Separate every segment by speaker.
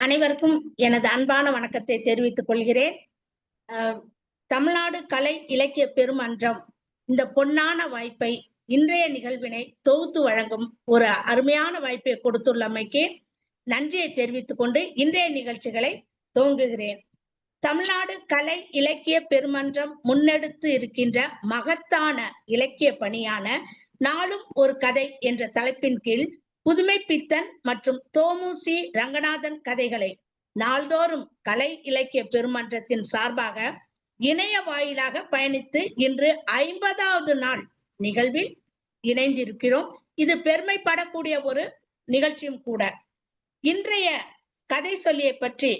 Speaker 1: அனைவருக்கும் எனது அன்பான வணக்கத்தை தெரிவித்துக் கொள்கிறேன். தமிழ்நாடு கலை இலக்கிய பெருமன்றம் இந்த பொன்னான வாய்ப்பை, இன்றைய நிகழ்வினை தொகுத்து வழங்கும் ஒரு அருமையான வாய்ப்பை கொடுத்துள்ளமைக்கு நன்றியை தெரிவித்துக் கொண்டு இன்றைய நிகழ்ச்சிகளை துவங்குகிறேன். தமிழ்நாடு கலை இலக்கிய பெருமன்றம் முன்னெடுத்து இருக்கின்ற மகத்தான இலக்கிய பணியான நாளும் ஒரு கதை என்ற தலைப்பின் கீழ் புதுமை பித்தன் மற்றும் தோமுசி ரங்கநாதன் கதைகளை நாள்தோறும் கலை இலக்கிய பெருமன்றத்தின் சார்பாக இணைய வாயிலாக பயணித்து இன்று 50வது நாள் நிகழ்வில் இணைந்திருக்கிறோம். இது பெருமைப்படக்கூடிய ஒரு நிகழ்ச்சியும் கூட. இன்றைய கதை சொல்லியை பற்றி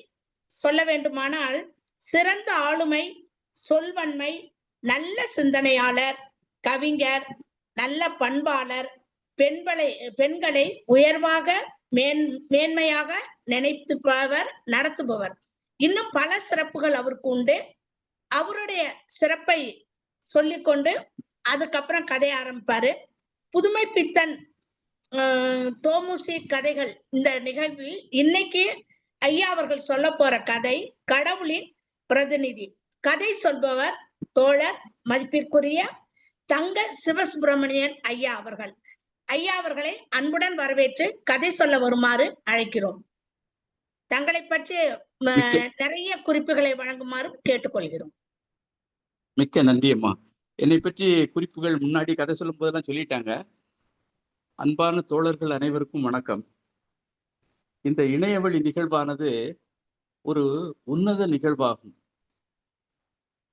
Speaker 1: சொல்ல வேண்டுமானால், சிறந்த ஆளுமை, சொல்வன்மை, நல்ல சிந்தனையாளர், கவிஞர், நல்ல பண்பாளர், பெண்களை உயர்வாக மேன்மையாக நினைத்துப்பவர், நடத்துபவர், இன்னும் பல சிறப்புகள் அவருக்கு உண்டு. அவருடைய சிறப்பை சொல்லிக்கொண்டு அதுக்கப்புறம் கதை ஆரம்பிப்பாரு. புதுமை பித்தன் தோமுசி கதைகள் இந்த நிகழ்வில் இன்னைக்கு ஐயா அவர்கள் சொல்ல போற கதை கடவுளின் பிரதிநிதி. கதை சொல்பவர் தோழர் மதிப்பிற்குரிய தங்க சிவசுப்பிரமணியன் ஐயா அவர்கள். ஐயா அவர்களை அன்புடன் வரவேற்று கதை சொல்ல வருமாறு அழைக்கிறோம். தங்களை பற்றி நிறைய குறிப்புகளை வழங்குமாறு கேட்டுக்கொள்கிறோம்.
Speaker 2: மிக்க நன்றி அம்மா. என்னை பற்றி குறிப்புகள் முன்னாடி கதை சொல்லும் போதெல்லாம் சொல்லிட்டாங்க. அன்பான தோழர்கள் அனைவருக்கும் வணக்கம். இந்த இணையவழி நிகழ்வானது ஒரு உன்னத நிகழ்வாகும்.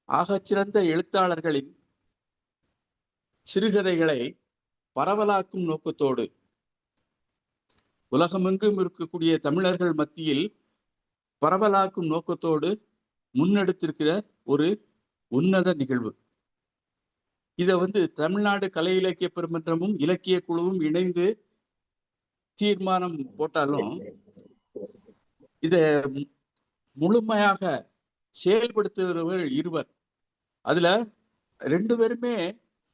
Speaker 2: ஆகச்சிறந்த எழுத்தாளர்களின் சிறுகதைகளை பரவலாக்கும் நோக்கத்தோடு உலகமெங்கும் இருக்கக்கூடிய தமிழர்கள் மத்தியில் பரவலாக்கும் நோக்கத்தோடு முன்னெடுத்திருக்கிற ஒரு உன்னத நிகழ்வு. இதை தமிழ்நாடு கலை இலக்கிய பெருமன்றமும் இலக்கிய குழுவும் இணைந்து தீர்மானம் போட்டாலும் இத முழுமையாக செயல்படுத்துகிறவர் இருவர். அதுல 2 பேருமே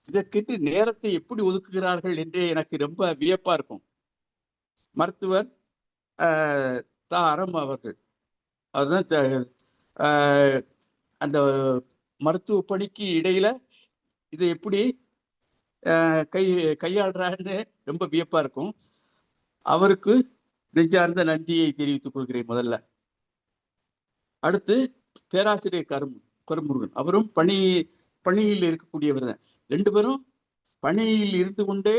Speaker 2: இதற்கென்று நேரத்தை எப்படி ஒதுக்குகிறார்கள் என்றே எனக்கு ரொம்ப வியப்பா இருக்கும். மருத்துவர் அறம் அவர்கள், அதுதான் அந்த மருத்துவ பணிக்கு இடையில இதை எப்படி கையாளுறாருன்னு ரொம்ப வியப்பா இருக்கும். அவருக்கு நெஞ்சார்ந்த நன்றியை தெரிவித்துக் கொள்கிறேன் முதல்ல. அடுத்து பேராசிரியர் கருமுருகன், அவரும் பணியில் இருக்கக்கூடியவர் தான். 2 பேரும் பணியில் இருந்து கொண்டே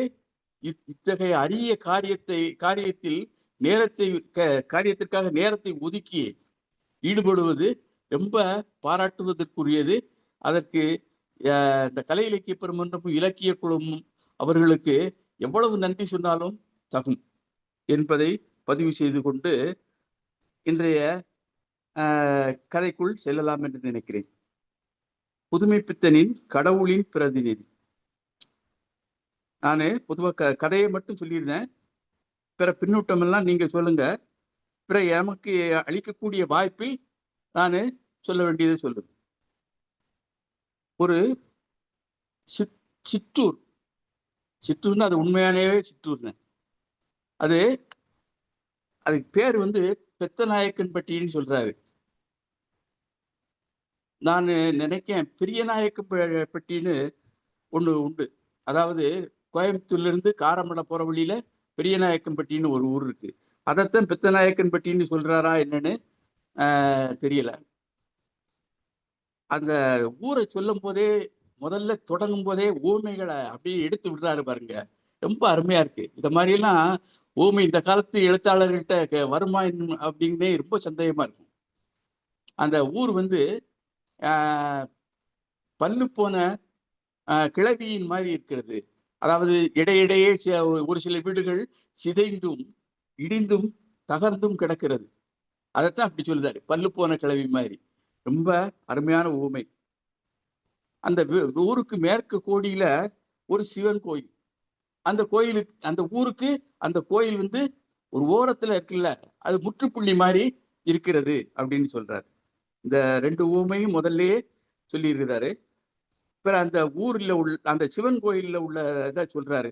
Speaker 2: இத்தகைய அரிய காரியத்தில் காரியத்திற்காக நேரத்தை ஒதுக்கி ஈடுபடுவது ரொம்ப பாராட்டுவதற்குரியது. அதற்கு இந்த கலை இலக்கிய பெருமன்றமும் இலக்கிய குழுவும் அவர்களுக்கு எவ்வளவு நன்றி சொன்னாலும் தகும் என்பதை பதிவு செய்து கொண்டு இன்றைய கதைக்குள் செல்லலாம் என்று நினைக்கிறேன். புதுமை பித்தனின் கடவுளின் பிரதிநிதி. நான் பொதுவாக கதையை மட்டும் சொல்லியிருந்தேன். பிற பின்னூட்டம் எல்லாம் நீங்க சொல்லுங்க. பிற நமக்கு அளிக்கக்கூடிய வாய்ப்பில் நான் சொல்ல வேண்டியதை சொல்லுங்க. ஒரு சிற்றூர்னு, அது உண்மையானவே சிற்றூர்னு. அதுக்கு பேர் பெத்தநாயக்கன்பட்டின்னு சொல்றாரு. நான் நினைக்கிறேன் பெரியநாயக்கன்பட்டின்னு ஒண்ணு உண்டு. அதாவது கோயம்புத்தூர்ல இருந்து காரமடை போற வழியில பெரியநாயக்கன்பட்டின்னு ஒரு ஊர் இருக்கு. அதைத்தான் பெத்தநாயக்கன்பட்டின்னு சொல்றாரா என்னன்னு தெரியல. அந்த ஊரை சொல்லும் போதே, முதல்ல தொடங்கும் போதே ஊமைகளை அப்படியே எடுத்து விடுறாரு பாருங்க. ரொம்ப அருமையா இருக்கு. இந்த மாதிரி எல்லாம் ஊமை இந்த காலத்து எழுத்தாளர்கள்ட்ட வருமா அப்படின்னே ரொம்ப சந்தேகமா இருக்கும். அந்த ஊர் பல்லு போன கிளவியின் மாதிரி இருக்கிறது. அதாவது இடையிடையே ஒரு சில வீடுகள் சிதைந்தும் இடிந்தும் தகர்ந்தும் கிடக்கிறது. அதைத்தான் அப்படி சொல்லுதாரு, பல்லு போன கிளவி மாதிரி. ரொம்ப அருமையான ஊமை. அந்த ஊருக்கு மேற்கு கோடியில ஒரு சிவன் கோயில். அந்த கோயிலுக்கு, அந்த ஊருக்கு அந்த கோயில் ஒரு ஓரத்துல இருக்குல்ல, அது முற்றுப்புள்ளி மாதிரி இருக்கிறது அப்படின்னு சொல்றாரு. இந்த 2 ஊமையும் முதல்லயே சொல்லி இருக்கிறாரு. பிற அந்த ஊர்ல அந்த சிவன் கோயில்ல உள்ள இதை சொல்றாரு.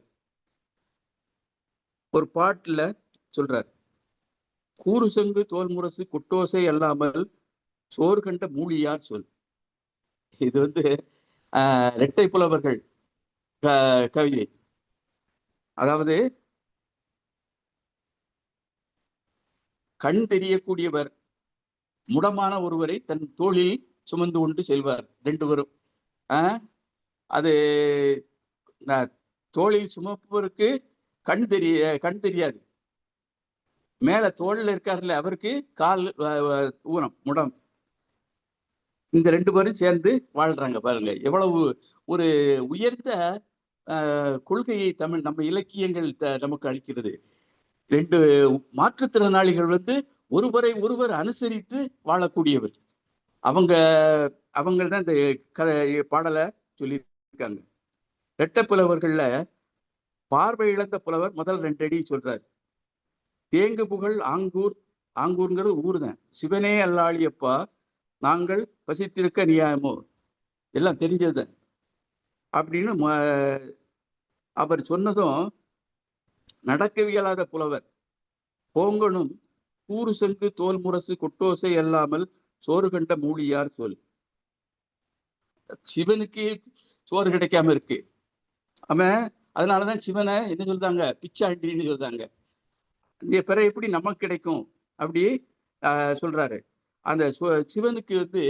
Speaker 2: ஒரு பாட்டுல சொல்றாரு. கூறு சங்கு தோல் முரசு குட்டோசை அல்லாமல் சோறு கண்ட மூலியார் சொல். இது வந்து இரட்டை புலவர்கள் கவிதை. அதாவது கண் தெரியக்கூடியவர் முடமான ஒருவரை தன் தோளில் சுமந்து கொண்டு செல்வார். ரெண்டு பேரும் அது தோளில் சுமப்பவருக்கு கண் தெரியாது. மேல தோல்ல இருக்காருல்ல, அவருக்கு கால் ஊனம், முடம். இந்த ரெண்டு பேரும் சேர்ந்து வாழ்றாங்க. பாருங்க எவ்வளவு ஒரு உயர்ந்த கொள்கையை தமிழ் நம்ம இலக்கியங்கள் நமக்கு அளிக்கிறது. ரெண்டு மாற்றுத்திறனாளிகள் வந்து ஒருவர் அனுசரித்து வாழக்கூடியவர். அவங்க தான் இந்த பாடலை சொல்லியிருக்காங்க. இரட்டை புலவர்கள்ல பார்வை இழந்த புலவர் முதல் 2 அடி சொல்றாரு. தேங்கு புகழ் ஆங்கூர்ங்கிறது ஊர் தான். சிவனே அல்லாளியப்பா நாங்கள் பசித்திருக்க நியாயமோ, எல்லாம் தெரிஞ்சது அப்படின்னு அவர் சொன்னதும், நடக்கவியலாத புலவர் போங்கனும் கூறு சங்கு தோல் முரசு கொட்டோசை அல்லாமல் சோறு கண்ட மூலியார் சொல். சிவனுக்கு சோறு கிடைக்காம இருக்கு. அவன் அதனாலதான் சிவனை என்ன சொல்றாங்க, பிச்சாண்டின்னு சொல்றாங்க. இந்த பிற எப்படி நமக்கு கிடைக்கும் அப்படி சொல்றாரு. அந்த சிவனுக்கு வந்து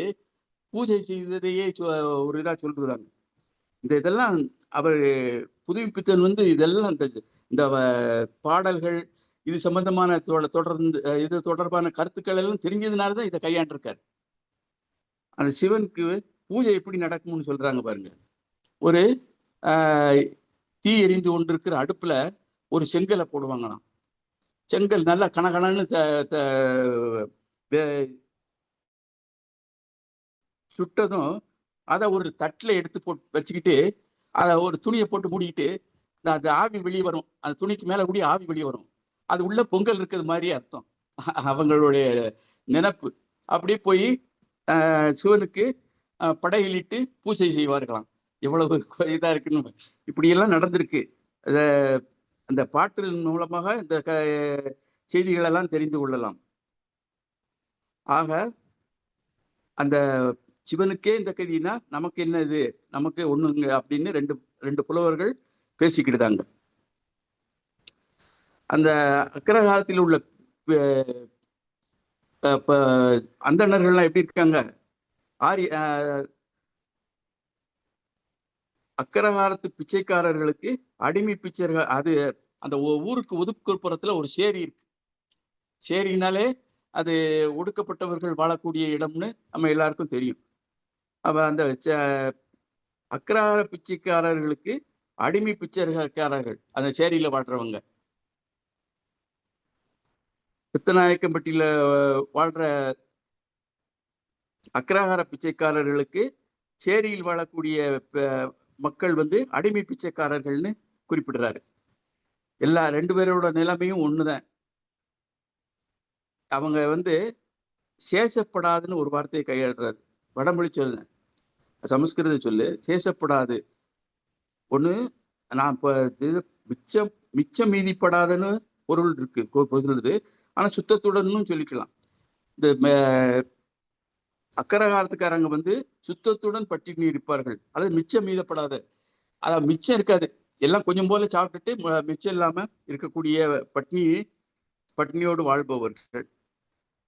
Speaker 2: பூஜை செய்ததையே ஒரு இதா சொல்றாங்க. இதெல்லாம் அவர் புதுப்பித்தன் வந்து இதெல்லாம் இந்த பாடல்கள் இது சம்பந்தமான இது தொடர்பான கருத்துக்கள் எல்லாம் தெரிஞ்சதுனாலதான் இதை கையாண்டிருக்காரு. அந்த சிவனுக்கு பூஜை எப்படி நடக்கும்னு சொல்றாங்க பாருங்க. ஒரு தீ எரிந்து கொண்டிருக்கிற அடுப்புல ஒரு செங்கலை போடுவாங்களாம். செங்கல் நல்லா கணக்கணன்னு சுட்டதும் அதை ஒரு தட்டில் எடுத்து போட்டு வச்சுக்கிட்டு அதை ஒரு துணியை போட்டு மூடிக்கிட்டு அந்த ஆவி வெளியே வரும். அந்த துணிக்கு மேல கூடிய ஆவி வெளியே வரும். அது உள்ள பொங்கல் இருக்கிறது மாதிரி அர்த்தம். அவங்களுடைய நினைப்பு. அப்படியே போய் சிவனுக்கு படையிலிட்டு பூஜை செய்வார்களாம். எவ்வளவு இதா இருக்குன்னு இப்படியெல்லாம் நடந்திருக்கு. அந்த பாட்டின் மூலமாக இந்த செய்திகளெல்லாம் தெரிந்து கொள்ளலாம். ஆக அந்த சிவனுக்கே இந்த கதினா நமக்கு என்ன இது, நமக்கு ஒண்ணுங்க அப்படின்னு ரெண்டு புலவர்கள் பேசிக்கிட்டாங்க. அந்த அக்கரகாலத்தில் உள்ள அந்தணர்கள்லாம் எப்படி இருக்காங்க, அக்கரகாலத்து பிச்சைக்காரர்களுக்கு அடிமை பிச்சைகள். அது அந்த ஊருக்கு ஒதுக்குப்புறத்துல ஒரு சேரி இருக்கு. சேரினாலே அது ஒடுக்கப்பட்டவர்கள் வாழக்கூடிய இடம்னு நம்ம எல்லாருக்கும் தெரியும். அப்ப அந்த அக்கரகார பிச்சைக்காரர்களுக்கு அடிமை பிச்சைக்காரர்கள் அந்த சேரியில வாழ்றவங்க. பித்தநாயக்கம்பட்டியில வாழ்ற அக்கரகார பிச்சைக்காரர்களுக்கு சேரியில் வாழக்கூடிய மக்கள் வந்து அடிமை பிச்சைக்காரர்கள்னு குறிப்பிடுறாரு. எல்லா 2 பேரோட நிலைமையும் ஒண்ணுதான். அவங்க வந்து சேஷப்படாதுன்னு ஒரு வார்த்தையை கையாளுறாரு. வடமொழி சொல்லு, சமஸ்கிருத சொல்லு சேஷப்படாது. ஒண்ணு நான் மிச்சம் மீதிப்படாதுன்னு பொருள் இருக்கு, பொருள். ஆனா சுத்தத்துடன் சொல்லிக்கலாம். இந்த அக்கரகாலத்துக்காரங்க வந்து சுத்தத்துடன் பட்டினி இருப்பார்கள். அது மிச்சம் மீதப்படாத, அதாவது மிச்சம் இருக்காது, எல்லாம் கொஞ்சம் போல சாப்பிட்டுட்டு மிச்சம் இல்லாம இருக்கக்கூடிய பட்டினியோடு வாழ்பவர்கள்.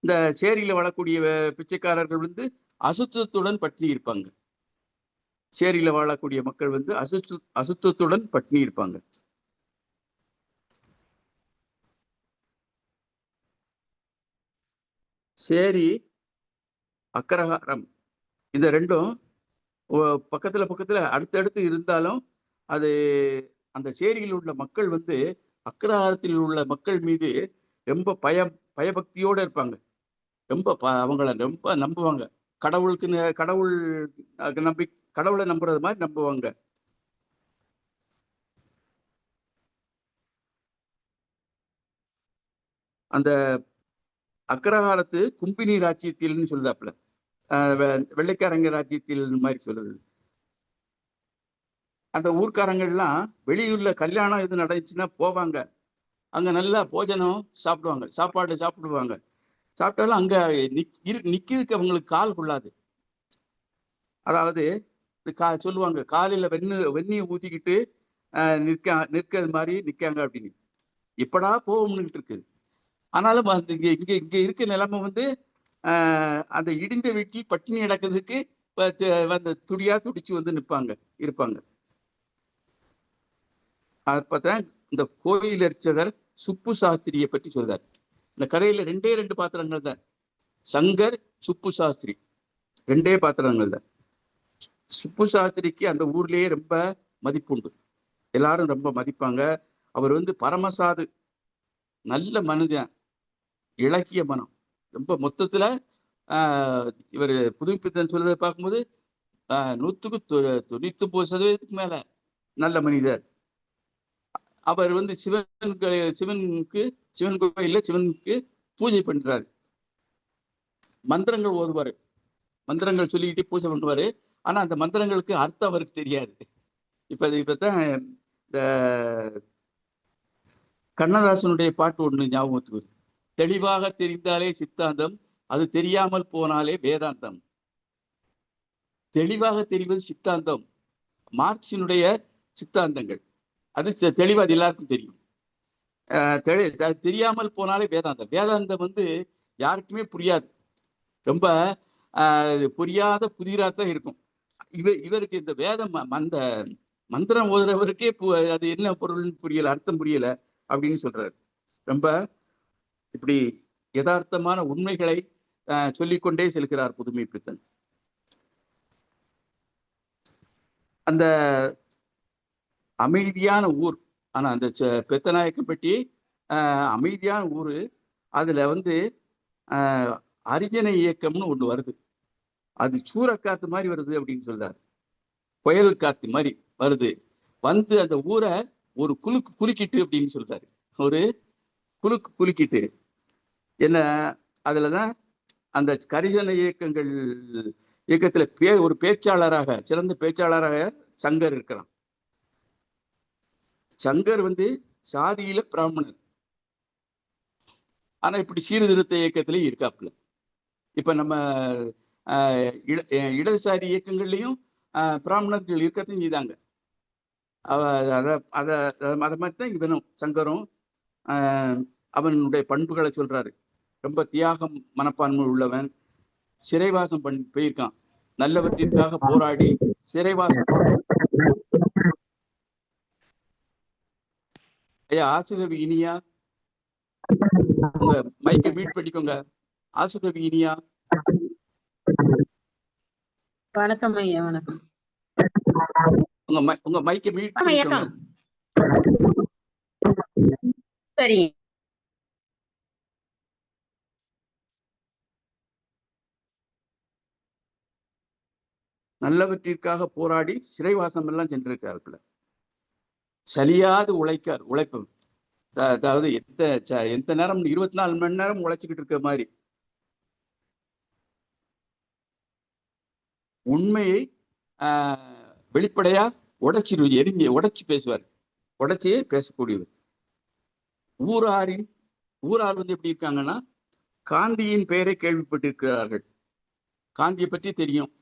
Speaker 2: இந்த சேரியில வாழக்கூடிய பிச்சைக்காரர்கள் வந்து அசுத்தத்துடன் பட்டினி இருப்பாங்க. சேரியில வாழக்கூடிய மக்கள் வந்து அசுத்தத்துடன் பட்டினி இருப்பாங்க. சேரி அக்கரகாரம் இந்த ரெண்டும் பக்கத்துல அடுத்தடுத்து இருந்தாலும் அது அந்த சேரியில் உள்ள மக்கள் வந்து அக்கரகாரத்தில் உள்ள மக்கள் மீது ரொம்ப பயபக்தியோட இருப்பாங்க. ரொம்ப அவங்கள ரொம்ப நம்புவாங்க. கடவுளை நம்புறது மாதிரி நம்புவாங்க. அந்த அக்கரகாலத்து கும்பினி ராஜ்யத்தில்னு சொல்லுதாப்புல, வெள்ளைக்காரங்க ராஜ்யத்தில் மாதிரி சொல்லுது. அந்த ஊர்க்காரங்கள்லாம் வெளியூர்ல கல்யாணம் எது நடந்துச்சுன்னா போவாங்க. அங்க நல்லா போஜனம் சாப்பிடுவாங்க, சாப்பாடு சாப்பிடுவாங்க. சாப்பிட்டாலும் அங்க நிக்கிறதுக்கு அவங்களுக்கு கால் கொள்ளாது. அதாவது சொல்லுவாங்க, காலையில வெந்நீர் ஊத்திக்கிட்டு நிற்கிறது மாதிரி நிக்காங்க அப்படின்னு. எப்படா போகும்னுட்டு இருக்கு. ஆனாலும் இங்க இங்க இங்க இருக்க நிலைமை வந்து அந்த இடிந்த வீட்டில் பட்டினி கிடக்கிறதுக்கு துடியா துடிச்சு வந்து இருப்பாங்க. அப்பதான் இந்த கோயில் அர்ச்சகர் சுப்பு சாஸ்திரியை பற்றி சொல்றார். இந்த கதையில 2 பாத்திரங்கள் தான், சங்கர், சுப்பு சாஸ்திரி, 2 பாத்திரங்கள் தான். சுப்பு சாஸ்திரிக்கு அந்த ஊர்லயே ரொம்ப மதிப்புண்டு, எல்லாரும் ரொம்ப மதிப்பாங்க. அவர் வந்து பரமசாது, நல்ல மனிதன், இளகிய மனம். ரொம்ப மொத்தத்துல இவர் புதுப்பித்தன் சொல்றதை பார்க்கும்போது 100க்கு 99% மேல நல்ல மனிதர். அவர் வந்து சிவன் கோயில்ல சிவனுக்கு பூஜை பண்றாரு, மந்திரங்கள் ஓதுவாரு, மந்திரங்கள் சொல்லிக்கிட்டு பூஜை பண்ணுவாரு. ஆனா அந்த மந்திரங்களுக்கு அர்த்தம் அவருக்கு தெரியாது. இப்பதான் இந்த கண்ணதாசனுடைய பாட்டு ஒண்ணு ஞாபகத்துக்கு வருது. தெளிவாக தெரிந்தாலே சித்தாந்தம், அது தெரியாமல் போனாலே வேதாந்தம். தெளிவாக தெரிவது சித்தாந்தம், மார்க்சினுடைய சித்தாந்தங்கள். அது தெளிவா அது எல்லாருக்கும் தெரியும். தெரியாமல் போனாலே வேதாந்தம். வேதாந்தம் வந்து யாருக்குமே புரியாது, ரொம்ப புரியாத புதிராத்தான் இருக்கும். இவருக்கு இந்த வேதம் அந்த மந்திரம் ஓதுறவருக்கே அது என்ன பொருள்னு புரியல, அர்த்தம் புரியல அப்படின்னு சொல்றாரு. ரொம்ப இப்படி யதார்த்தமான உண்மைகளை சொல்லிக்கொண்டே செல்கிறார் புதுமை பித்தன். அந்த அமைதியான ஊர், ஆனா அந்த பெத்தநாயக்கம்பட்டி அமைதியான ஊரு. அதுல வந்து அரிஜன இயக்கம்னு ஒண்ணு வருது. அது சூறக்காத்து மாதிரி வருது அப்படின்னு சொல்றாரு, புயல் காத்து மாதிரி வருது. வந்து அந்த ஊரை ஒரு குலுக்கிட்டு அப்படின்னு சொல்றாரு. ஒரு குலுக்கிட்டு என்ன, அதுலதான் அந்த கரிஜன இயக்கத்துல ஒரு பேச்சாளராக, சிறந்த பேச்சாளராக சங்கர் இருக்கிறான். சங்கர் வந்து சாதியில பிராமணர், ஆனா இப்படி சீர்திருத்த இயக்கத்திலையும் இருக்காப்புல. இப்ப நம்ம இடதுசாரி இயக்கங்கள்லயும் பிராமணர்கள் இருக்கத்தையும் செய்தாங்க. அத மாதிரிதான் இவனும் சங்கரும் அவனுடைய பண்புகளை சொல்றாரு. ரொம்ப தியாகம் மனப்பான்மை உள்ளவன், சிறைவாசம் போயிருக்கான், நல்லவற்றிற்காக போராடி சிறைவாசம். ஐயா ஆசுகவி இனியா, உங்க மைக்கை மீட் பண்ணிக்கோங்க. ஆசுகவி இனியா,
Speaker 3: வணக்கம் ஐயா. வணக்கம்.
Speaker 2: உங்க மைக்கை மீட் பண்ணிக்கோங்க.
Speaker 3: சரி.
Speaker 2: நல்லவற்றிற்காக போராடி சிறைவாசம் எல்லாம் சென்றிருக்காருக்குள்ள. சலியாது உழைப்பு. அதாவது எந்த நேரம் 24 மணி நேரம் உழைச்சிக்கிட்டு இருக்க மாதிரி. உண்மையை வெளிப்படையா உடைச்சு பேசுவார், உடைச்சி பேசக்கூடியவர். ஊரார் வந்து எப்படி இருக்காங்கன்னா, காந்தியின் பெயரை கேள்விப்பட்டிருக்கிறார்கள். காந்தியை பற்றி தெரியும்,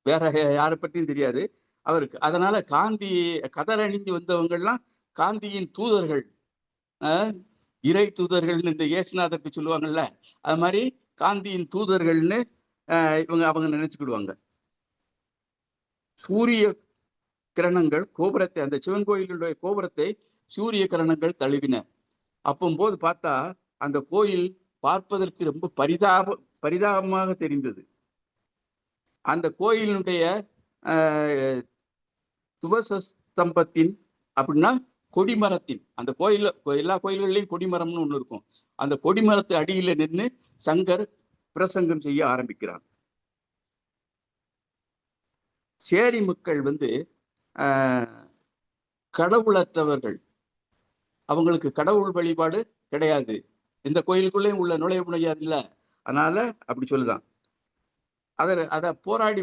Speaker 2: வேற யாரை பற்றியும் தெரியாது அவருக்கு. அதனால காந்தி கதர் அணிந்து வந்தவங்கள்லாம் காந்தியின் தூதர்கள், இறை தூதர்கள்னு இந்த இயேசுநாதருக்கு சொல்லுவாங்கல்ல, அது மாதிரி காந்தியின் தூதர்கள்னு அவங்க நினைச்சுக்கிடுவாங்க. சூரிய கிரணங்கள் கோபுரத்தை, அந்த சிவன் கோயிலுடைய கோபுரத்தை சூரிய கிரணங்கள் தழுவின. அப்போது பார்த்தா அந்த கோயில் பார்ப்பதற்கு ரொம்ப பரிதாபமாக தெரிந்தது. அந்த கோயிலுடைய துவசஸ்தம்பத்தின் அப்படின்னா கொடிமரத்தின், அந்த கோயில்ல எல்லா கோயில்கள்லையும் கொடிமரம்னு ஒண்ணு இருக்கும். அந்த கொடிமரத்து அடியில நின்று சங்கர் பிரசங்கம் செய்ய ஆரம்பிக்கிறார். சேரி மக்கள் வந்து கடவுளற்றவர்கள், அவங்களுக்கு கடவுள் வழிபாடு கிடையாது, இந்த கோயிலுக்குள்ளேயும் நுழைய முடியாது இல்ல, அதனால அப்படி சொல்லுதான். அத போராடி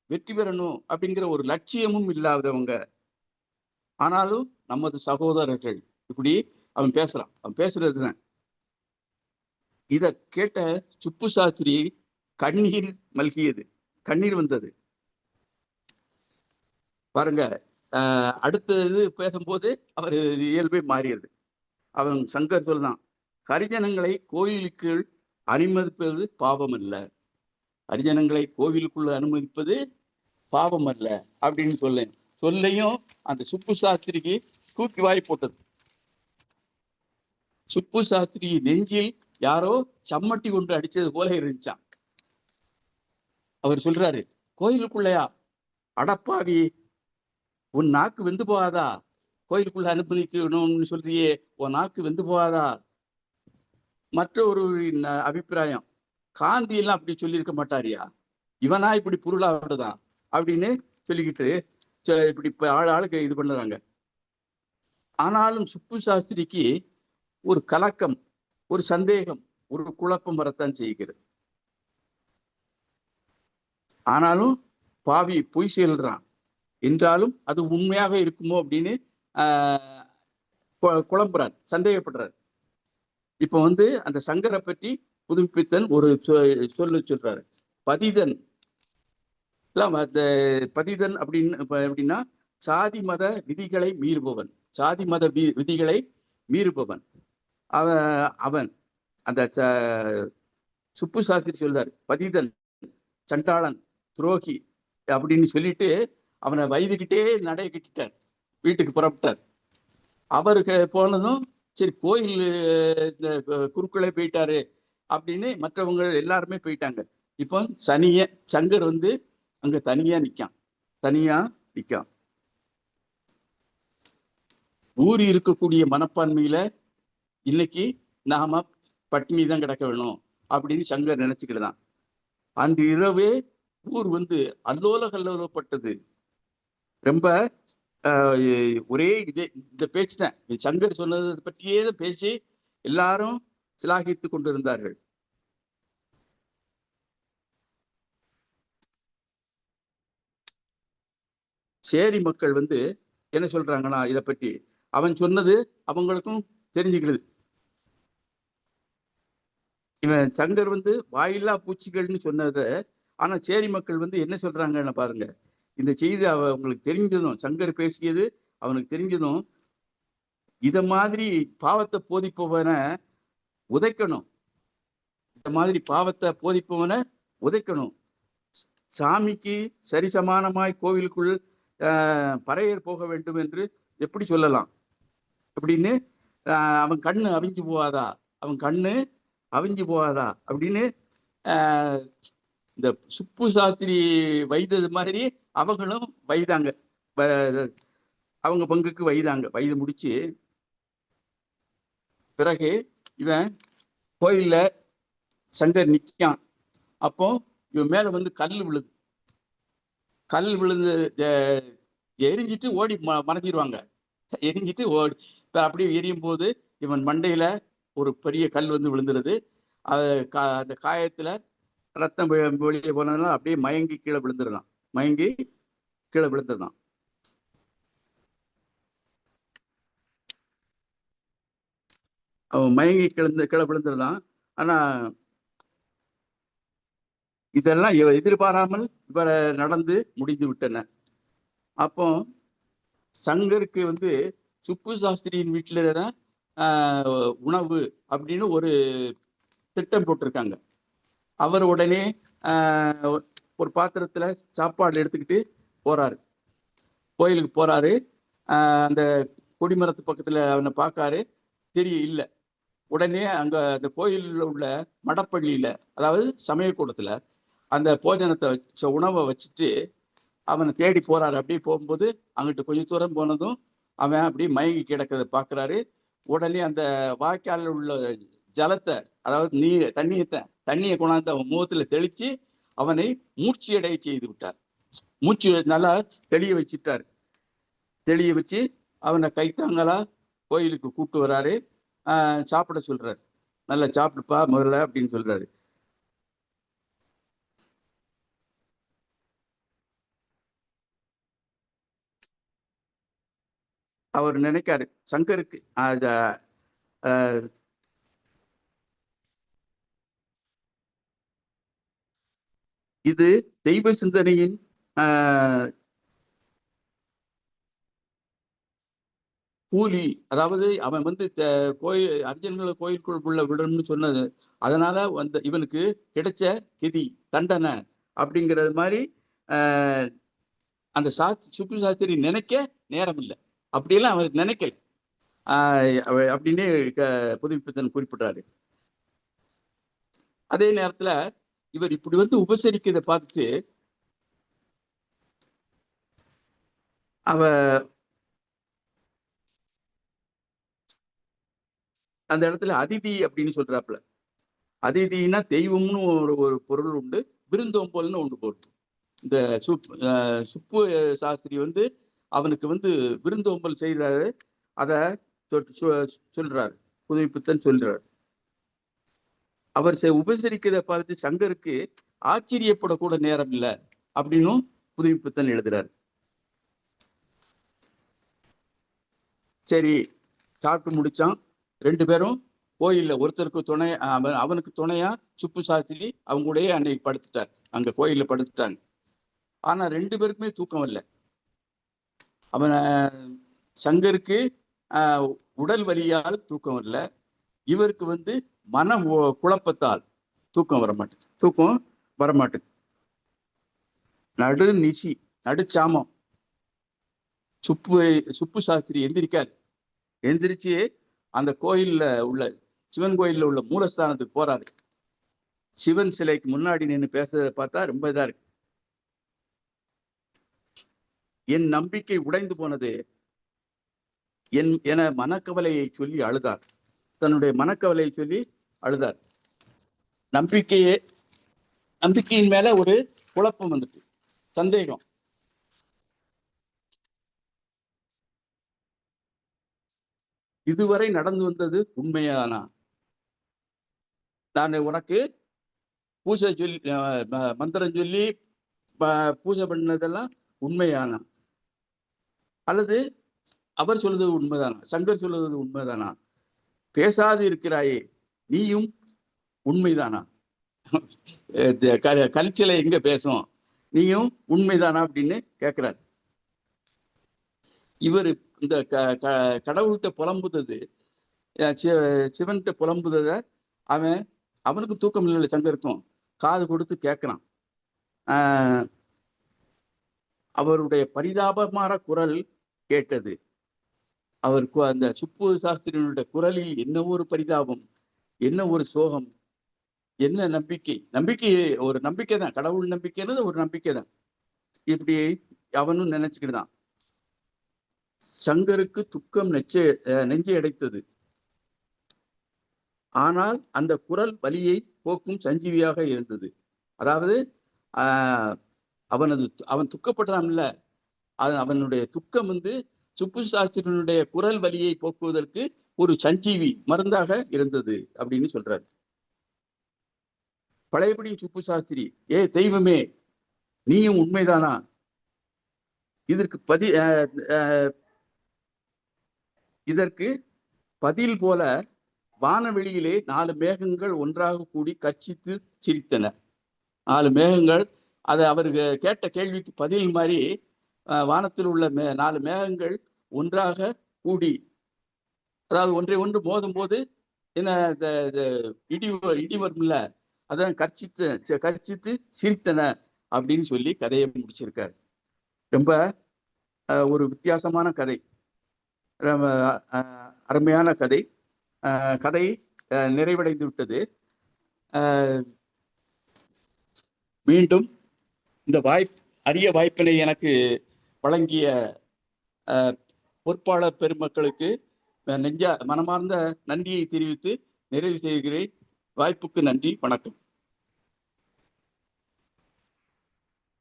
Speaker 2: வெற்றி பெறணும் அப்படிங்கிற ஒரு லட்சியமும் இல்லாதவங்க. ஆனாலும் நமது சகோதரர்கள் இப்படி அவன் பேசுறான், அவன் பேசுறதுதான். இத கேட்ட சுப்பு சாஸ்திரி கண்ணீர் மல்கியது, கண்ணீர் வந்தது பாருங்க. அடுத்தது பேசும்போது அவர் இயல்பே மாறியது. அவன் சங்கர் சொல்றான், ஹரிஜனங்களை கோயிலுக்கு அனுமதிப்பது பாவம் அல்ல, ஹரிஜனங்களை கோவிலுக்குள்ள அனுமதிப்பது பாவம் அல்ல அப்படின்னு சொல்லையும் அந்த சுப்பு சாஸ்திரிக்கு தூக்கி வாரி போட்டது. சுப்பு சாஸ்திரி நெஞ்சில் யாரோ சம்மட்டி கொண்டு அடிச்சது போல இருந்துச்சான். அவர் சொல்றாரு, கோயிலுக்குள்ளையா, அடப்பாவி, உன் நாக்கு வெந்து போகாதா, கோயிலுக்குள்ள அனுமதிக்கணும்னு சொல்றியே, உன் நாக்கு வெந்து போகாதா. மற்ற ஒரு அபிப்பிராயம், காந்தி எல்லாம் அப்படி சொல்லியிருக்க மாட்டாரியா, இவனா இப்படி பொருளாடுதான் அப்படின்னு சொல்லிக்கிட்டு இப்படி ஆளுக்கு இது பண்ணுறாங்க. ஆனாலும் சுப்பு சாஸ்திரிக்கு ஒரு கலக்கம், ஒரு சந்தேகம், ஒரு குழப்பம் வரத்தான் செய்கிறது. ஆனாலும் பாவி பொய் சொல்றான் என்றாலும் அது உண்மையாக இருக்குமோ அப்படின்னு குழம்புறார், சந்தேகப்படுறார். இப்ப அந்த சங்கரை பற்றி புதுப்பித்தன் ஒரு சொல்றாரு, பதிதன். அந்த பதிதன் அப்படின்னா சாதி மத விதிகளை மீறுபவன், சாதி மத விதிகளை மீறுபவன். அவன் அந்த சுப்பு சாஸ்திரி சொல்றாரு, பதிதன், சண்டாளன், துரோகி அப்படின்னு சொல்லிட்டு அவனை வயதுகிட்டே நடைய கட்டிட்டார், வீட்டுக்கு புறப்பட்டார். அவருக்கு போனதும் சரி கோயில் இந்த குருக்களே போயிட்டாரு அப்படின்னு மற்றவங்க எல்லாருமே போயிட்டாங்க. இப்போ சங்கர் அங்க தனியா நிக்கான். ஊர் இருக்கக்கூடிய மனப்பான்மையில இன்னைக்கு நாம பட்டினி தான் கிடக்க வேணும் அப்படின்னு சங்கர் நினைச்சுக்கிட்டுதான். அன்று இரவே ஊர் அல்லோல கல்லோலப்பட்டது. ரொம்ப ஒரே இந்த பேச்சு தான், சங்கர் சொன்னதை பற்றியே தான் பேசி எல்லாரும் சிலாகித்து கொண்டிருந்தார்கள். சேரி மக்கள் என்ன சொல்றாங்கன்னா இதை பற்றி, அவன் சொன்னது அவங்களுக்கும் தெரிஞ்சுக்கிறது. இவன் சங்கர் வாயில்லா பூச்சிகள்னு சொன்னத, ஆனா சேரி மக்கள் என்ன சொல்றாங்கன்னு பாருங்க. இந்த செய்தி அவங்களுக்கு தெரிஞ்சதும், சங்கர் பேசியது அவனுக்கு தெரிஞ்சதும், இத மாதிரி பாவத்தை போதிப்பவனை உதைக்கணும், இந்த மாதிரி பாவத்தை போதிப்பவனை உதைக்கணும். சாமிக்கு சரிசமானமாய் கோவிலுக்குள் பறையர் போக வேண்டும் என்று எப்படி சொல்லலாம் அப்படின்னு, அவன் கண்ணு அவிஞ்சு போவாதா, அவன் கண்ணு அவிஞ்சு போவாதா அப்படின்னு இந்த சுப்பு சாஸ்திரி வைத்தது மாதிரி அவங்களும் வைதாங்க, அவங்க பங்குக்கு வைதாங்க. வயது முடிச்சு பிறகு இவன் கோயில்ல சங்கர் நிக்கான். அப்போ இவன் மேல கல் விழுந்து எரிஞ்சிட்டு ஓடி மறைஞ்சிருவாங்க. எரிஞ்சிட்டு ஓடி அப்படியே எரியும் போது இவன் மண்டையில ஒரு பெரிய கல் விழுந்துருது. அந்த காயத்துல ரத்தம் வெளியே போனதுனால அப்படியே மயங்கி கீழே விழுந்துருந்தான். அவன் மயங்கி கீழே விழுந்துருந்தான். ஆனா இதெல்லாம் எதிர்பாராமல் இவர நடந்து முடிந்து விட்டன. அப்போ சங்கருக்கு சுப்பு சாஸ்திரியின் வீட்டுல உணவு அப்படின்னு ஒரு திட்டம் போட்டிருக்காங்க. அவர் உடனே ஒரு பாத்திரத்துல சாப்பாடு எடுத்துக்கிட்டு போறாரு, கோயிலுக்கு போறாரு. அந்த கொடிமரத்து பக்கத்துல அவனை பார்க்காரு, இல்ல. உடனே அங்க அந்த கோயிலில் உள்ள மடப்பள்ளியில, அதாவது சமயக்கூடத்துல அந்த போஜனத்தை உணவை வச்சுட்டு அவனை தேடி போறாரு. அப்படியே போகும்போது அங்கிட்டு கொஞ்சம் தூரம் போனதும் அவன் அப்படியே மயங்கி கிடக்கிறத பாக்குறாரு. உடனே அந்த வாய்க்காலில் உள்ள ஜலத்தை, அதாவது தண்ணியை கொண்டாந்து அவன் முகத்துல தெளிச்சு அவனை மூச்சு அடைய செய்து விட்டார். மூச்சு நல்லா தெளிய வச்சு அவனை கைத்தாங்களா கோயிலுக்கு கூப்பிட்டு வராரு. சாப்பிட சொல்றாரு. நல்லா சாப்பிடுப்பா முதல்ல அப்படின்னு சொல்றாரு. அவர் நினைக்காரு, சங்கருக்கு இது தெய்வ சிந்தனையின் கூலி. அதாவது அவன் வந்து கோயில் அர்ஜுனங்களை கோயிலுக்குள்ள விடணும்னு சொன்னது, அதனால இவனுக்கு கிடைச்ச கெதி தண்டனை அப்படிங்கிறது மாதிரி அந்த சுப்பு சாஸ்திரி நினைக்க நேரம் இல்லை. அப்படியெல்லாம் அவர் நினைக்கல அப்படின்னு புதுமைப்பித்தன் குறிப்பிட்டாரு. அதே நேரத்துல இவர் இப்படி வந்து உபசரிக்கிறத பார்த்துட்டு அந்த இடத்துல அதிதி அப்படின்னு சொல்றாப்புல. அதிதினா தெய்வம்னு ஒரு பொருள் உண்டு, விருந்தோம்பல்னு ஒன்று போட்டு. இந்த சுப்பு சாஸ்திரி வந்து அவனுக்கு வந்து விருந்தோம்பல் செய்யறாரு. அத சொல்றாரு, புதுமைப்பித்தன் சொல்றாரு. அவர் உபசரிக்கிறத பார்த்து சங்கருக்கு ஆச்சரியப்படக்கூட நேரம் இல்லை அப்படின்னும் புதுமைப்பித்தன் எழுதுறாரு. சரி, சாப்பிட்டு முடிச்சான். 2 பேரும் கோயில்ல ஒருத்தருக்கு துணை, அவனுக்கு துணையா சுப்பு சாஸ்திரி அவங்க கூடயே அன்னைக்கு படுத்துட்டார். அங்க கோயில்ல படுத்துட்டாங்க. ஆனா 2 பேருக்குமே தூக்கம் இல்லை. அவனை சங்கருக்கு உடல் வலியால் தூக்கம் இல்லை, இவருக்கு வந்து மன குழப்பத்தால் தூக்கம் வரமாட்டேது. நடுநிசி நடுச்சாமம் சுப்பு சாஸ்திரி எந்திரிச்சு அந்த கோயில்ல உள்ள சிவன் கோயில்ல உள்ள மூலஸ்தானத்துக்கு போறாரு. சிவன் சிலைக்கு முன்னாடி நின்று பேசுறத பார்த்தா ரொம்ப இதா இருக்கு. என் நம்பிக்கை உடைந்து போனது என மனக்கவலையை சொல்லி அழுதார். தன்னுடைய மனக்கவலையை சொல்லி அழுதார். நம்பிக்கையின் மேல ஒரு குழப்பம் வந்துட்டு, சந்தேகம். இதுவரை நடந்து வந்தது உண்மையானா? நான் உனக்கு பூஜை சொல்லி மந்திரம் சொல்லி பூஜை பண்ணதெல்லாம் உண்மையானா, அல்லது அவர் சொல்றது உண்மைதானா, சங்கர் சொல்றது உண்மைதானா? பேசாது இருக்கிறாயே, நீயும் உண்மைதானா? கல்ச்சலை எங்க பேசும், நீயும் உண்மைதானா அப்படின்னு கேட்கிறார். இவர் இந்த கடவுள்கிட்ட புலம்புதது, சிவன்கிட்ட புலம்புதத அவனுக்கு தூக்கம் இல்லை, சங்கருக்கும் காது கொடுத்து கேட்கிறான். அவருடைய பரிதாபமான குரல் கேட்டது. அவருக்கு அந்த சுப்பு சாஸ்திரியினுடைய குரலில் என்ன ஒரு பரிதாபம், என்ன ஒரு சோகம், என்ன நம்பிக்கை ஒரு நம்பிக்கை தான். கடவுள் நம்பிக்கைன்றது ஒரு நம்பிக்கை தான். இப்படி அவனும் நினைச்சுக்கிட்டுதான். சங்கருக்கு துக்கம் நெஞ்சை அடைத்தது. ஆனால் அந்த குரல் வலியை போக்கும் சஞ்சீவியாக இருந்தது. அதாவது அவன் துக்கப்பட்டான் இல்ல, அவனுடைய துக்கம் வந்து சுப்பு சாஸ்திரியினுடைய குரல் வலியை போக்குவதற்கு ஒரு சஞ்சீவி மருந்தாக இருந்தது அப்படின்னு சொல்றாரு. பழையபடி சுப்பு சாஸ்திரி, தெய்வமே நீயும் உண்மைதானா? இதற்கு பதில் போல வானவெளியிலே 4 மேகங்கள் ஒன்றாக கூடி கர்ச்சித்து சிரித்தன. 4 மேகங்கள், அதை அவர் கேட்ட கேள்விக்கு பதில் மாதிரி வானத்தில் உள்ள 4 மேகங்கள் ஒன்றாக கூடி, அதாவது ஒன்றை ஒன்று மோதும் போது என்ன இடி வரும்ல, அதான் கர்ச்சித்து சிரித்தன அப்படின்னு சொல்லி கதையை முடிச்சிருக்காரு. ரொம்ப ஒரு வித்தியாசமான கதை, அருமையான கதை. கதை நிறைவடைந்து விட்டது. மீண்டும் இந்த அரிய வாய்ப்பினை எனக்கு வழங்கிய பொறுப்பாளர் பெருமக்களுக்கு மனமார்ந்த நன்றியை தெரிவித்து நிறைவு செய்கிறேன். வாய்ப்புக்கு நன்றி, வணக்கம்.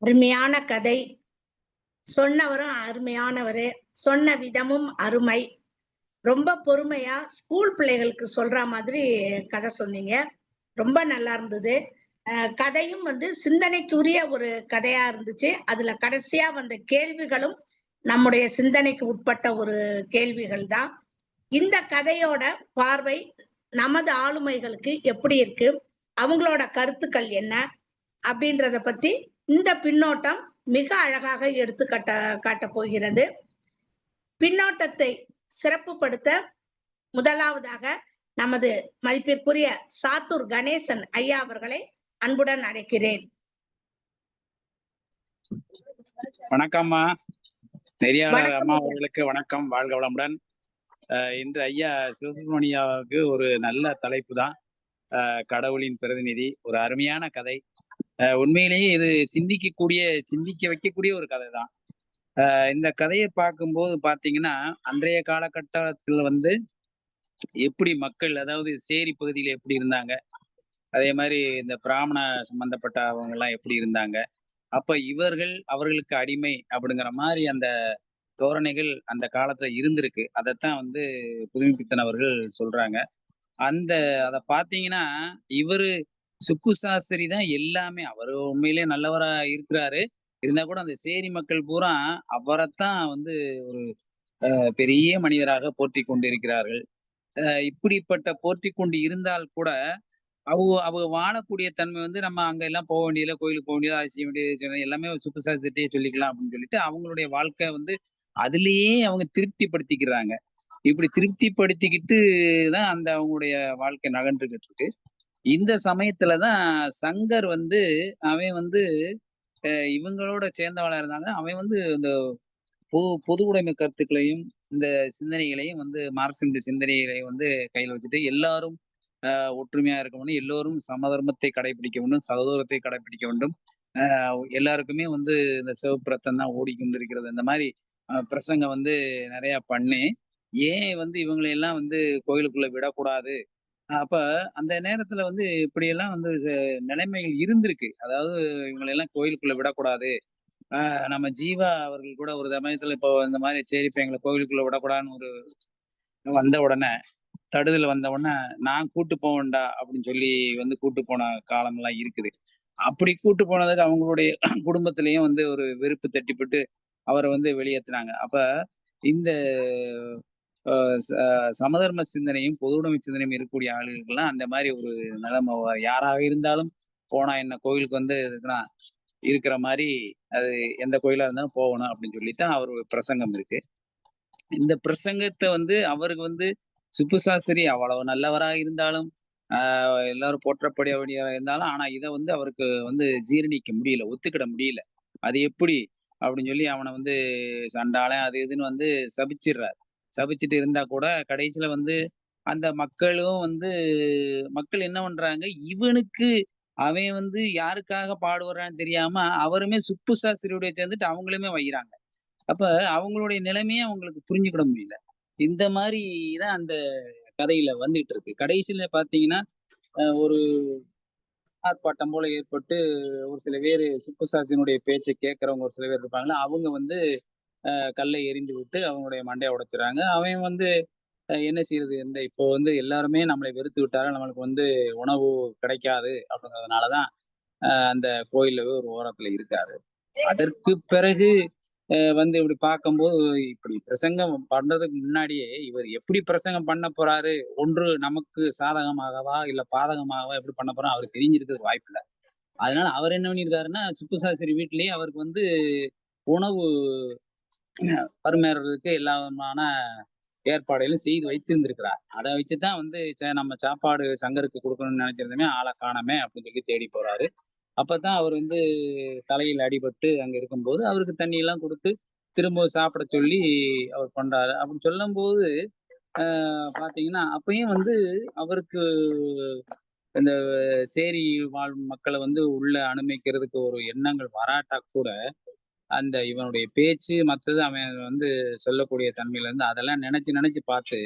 Speaker 1: அருமையான கதை சொன்னவரும் அருமையானவரு, சொன்ன விதமும் அருமை. ரொம்ப பொறுமையா ஸ்கூல் பிள்ளைகளுக்கு சொல்ற மாதிரி கதை சொன்னீங்க. ரொம்ப நல்லா இருந்தது. கதையும் வந்து சிந்தனைக்குரிய ஒரு கதையா இருந்துச்சு. அதுல கடைசியா வந்த கேள்விகளும் நம்முடைய சிந்தனைக்கு உட்பட்ட ஒரு கேள்விகள் தான். இந்த கதையோட பார்வை நமது ஆளுமைகளுக்கு எப்படி இருக்கு, அவங்களோட கருத்துக்கள் என்ன அப்படின்றத பத்தி இந்த பின்னோட்டம் மிக அழகாக எடுத்து காட்டப் போகிறது. பின்னோட்டத்தை சிறப்புப்படுத்த முதலாவதாக நமது மதிப்பிற்குரிய சாத்தூர் கணேசன் ஐயா அவர்களை அன்புடன் அழைக்கிறேன்.
Speaker 4: வணக்கம்மா. நெறியாளர் அம்மா அவர்களுக்கு வணக்கம், வாழ்க வளமுடன். இன்று ஐயா சிவசுப்ரமணியாவுக்கு ஒரு நல்ல தலைப்பு தான் கடவுளின் பிரதிநிதி. ஒரு அருமையான கதை. உண்மையிலேயே இது சிந்திக்க வைக்கக்கூடிய ஒரு கதை தான். இந்த கதையை பார்க்கும்போது பாத்தீங்கன்னா, அன்றைய காலகட்டத்தில் எப்படி மக்கள், அதாவது சேரி பகுதியில எப்படி இருந்தாங்க, அதே மாதிரி இந்த பிராமண சம்பந்தப்பட்ட அவங்க எல்லாம் எப்படி இருந்தாங்க, அப்ப அவர்களுக்கு அடிமை அப்படிங்கிற மாதிரி அந்த தோரணைகள் அந்த காலத்துல இருந்திருக்கு. அதைத்தான் புதுமைப்பித்தன் அவர்கள் சொல்றாங்க. அத பாத்தீங்கன்னா, இவரு சுப்பு சாஸ்திரி தான் எல்லாமே. அவரு உண்மையிலேயே நல்லவரா இருக்கிறாரு. இருந்தா கூட அந்த சேரி மக்கள் பூரா அவரைத்தான் ஒரு பெரிய மனிதராக போற்றி கொண்டிருக்கிறார்கள். இப்படிப்பட்ட போற்றி கொண்டு இருந்தால் கூட அவங்க வாழக்கூடிய தன்மை நம்ம அங்க எல்லாம் போக வேண்டியதில்லை, கோயிலுக்கு போக வேண்டியது, செய்ய வேண்டியது எல்லாமே சுப்பு சாஸ்திரிட்டே சொல்லிக்கலாம் அப்படின்னு சொல்லிட்டு அவங்களுடைய வாழ்க்கை அதுலயே அவங்க திருப்திப்படுத்திக்கிறாங்க. இப்படி திருப்திப்படுத்திக்கிட்டு தான் அவங்களுடைய வாழ்க்கை நகர்ந்துகிட்டு இருக்கு. இந்த சமயத்துலதான் சங்கர் அவன் இவங்களோட சேர்ந்தவளா இருந்தாங்க. அவன் இந்த பொது உடைமை கருத்துக்களையும் இந்த சிந்தனைகளையும் மார்க்சிய சிந்தனைகளையும் கையில வச்சுட்டு எல்லாரும் ஒற்றுமையா இருக்க வேண்டும், எல்லோரும் சமதர்மத்தை கடைபிடிக்க வேண்டும், சகோதரத்தை கடைபிடிக்க வேண்டும், எல்லாருக்குமே இந்த சிவப்பு ரத்தம் தான் ஓடிக்கொண்டிருக்கிறது, இந்த மாதிரி பிரசங்கம் நிறைய பண்ணி ஏன் இவங்களை எல்லாம் கோயிலுக்குள்ள விடக்கூடாது. அப்ப அந்த நேரத்துல இப்படி எல்லாம் நிலைமைகள் இருந்திருக்கு. அதாவது இவங்களை எல்லாம் கோயிலுக்குள்ள விடக்கூடாது. நம்ம ஜீவா அவர்கள் கூட ஒரு சமயத்துல இப்போ இந்த மாதிரி சரி இப்ப எங்களை கோயிலுக்குள்ள விடக்கூடாதுன்னு வந்த உடனே தடுதல் வந்த உடனே நான் கூட்டு போவேன்டா அப்படின்னு சொல்லி கூட்டு போன காலம் எல்லாம் இருக்குது. அப்படி கூட்டு போனதுக்கு அவங்களுடைய குடும்பத்திலையும் ஒரு வெறுப்பு தட்டிப்பட்டு அவரை வெளியேற்றினாங்க. அப்ப இந்த சமதர்ம சிந்தனையும் பொது உடைமை சிந்தனையும் இருக்கக்கூடிய ஆளுகளுக்கெல்லாம் அந்த மாதிரி ஒரு நிலைமை யாராக இருந்தாலும் போனா என்ன கோயிலுக்கு இருக்கிற மாதிரி அது எந்த கோயிலா இருந்தாலும் போகணும் அப்படின்னு சொல்லித்தான் அவர் பிரசங்கம் இருக்கு. இந்த பிரசங்கத்தை அவருக்கு சுப்பு சாஸ்திரி அவ்வளவு நல்லவராக இருந்தாலும் எல்லாரும் போற்றப்படியா இருந்தாலும் ஆனா இதை அவருக்கு ஜீரணிக்க முடியல, ஒத்துக்கிட முடியல. அது எப்படி அப்படின்னு சொல்லி அவனை சண்டாளன் அது இதுன்னு சபிச்சிடுறாரு. சபிச்சுட்டு இருந்தா கூட கடைசியில அந்த மக்களும் மக்கள் என்ன பண்றாங்க, இவனுக்கு அவன் யாருக்காக பாடுபடுறான்னு தெரியாம அவருமே சுப்பு சாஸ்திரியோட சேர்ந்துட்டு அவங்களுமே வைக்கிறாங்க. அப்ப அவங்களுடைய நிலைமையே அவங்களுக்கு புரிஞ்சுக்கிட முடியல. இந்த மாதிரிதான் அந்த கதையில வந்துட்டு இருக்கு. கடைசியில பாத்தீங்கன்னா ஒரு ஆர்ப்பாட்டம் போல ஏற்பட்டு ஒரு சில பேர் சுப்பு சாஸ்திரியினுடைய பேச்சை கேட்கறவங்க ஒரு சில பேர் இருப்பாங்களா, அவங்க கல்லை எறிந்து விட்டு அவங்களுடைய மண்டையை உடைச்சிடறாங்க. அவன் என்ன செய்யறது, இப்போ எல்லாருமே நம்மளை வெறுத்து விட்டாரா, நம்மளுக்கு உணவு கிடைக்காது அப்படிங்கிறதுனாலதான் அந்த கோயிலவே ஒரு ஓரத்துல இருக்காரு. அதற்கு பிறகு இப்படி பார்க்கும்போது இப்படி பிரசங்கம் பண்றதுக்கு முன்னாடியே இவர் எப்படி பிரசங்கம் பண்ண போறாரு, ஒன்று நமக்கு சாதகமாகவா இல்ல பாதகமாகவா எப்படி பண்ண போறோம் அவருக்கு தெரிஞ்சிருக்கிறது வாய்ப்பு இல்லை. அதனால அவர் என்ன பண்ணியிருக்காருன்னா, சுப்பு சாஸ்திரி வீட்டிலேயே அவருக்கு உணவு பரிமாறுறதுக்கு எல்லா விதமான ஏற்பாடுகளும் செய்து வைத்திருந்திருக்கிறார். அதை வச்சுதான் நம்ம சாப்பாடு சங்கருக்கு கொடுக்கணும்னு நினைச்சிருந்தோமே ஆளை காணாமே அப்படின்னு சொல்லி தேடி போறாரு. அப்பதான் அவர் தலையில் அடிபட்டு அங்க இருக்கும்போது அவருக்கு தண்ணி எல்லாம் கொடுத்து திரும்ப சாப்பிட சொல்லி அவர் பண்றாரு. அப்படி சொல்லும் போது பாத்தீங்கன்னா அப்பயும் அவருக்கு இந்த சேரி வாழ் மக்களை உள்ள அனுமதிக்கிறதுக்கு ஒரு எண்ணங்கள் வராட்டா கூட அந்த இவனுடைய பேச்சு மற்றது அவன் சொல்லக்கூடிய தன்மையில அதெல்லாம் நினைச்சு பார்த்து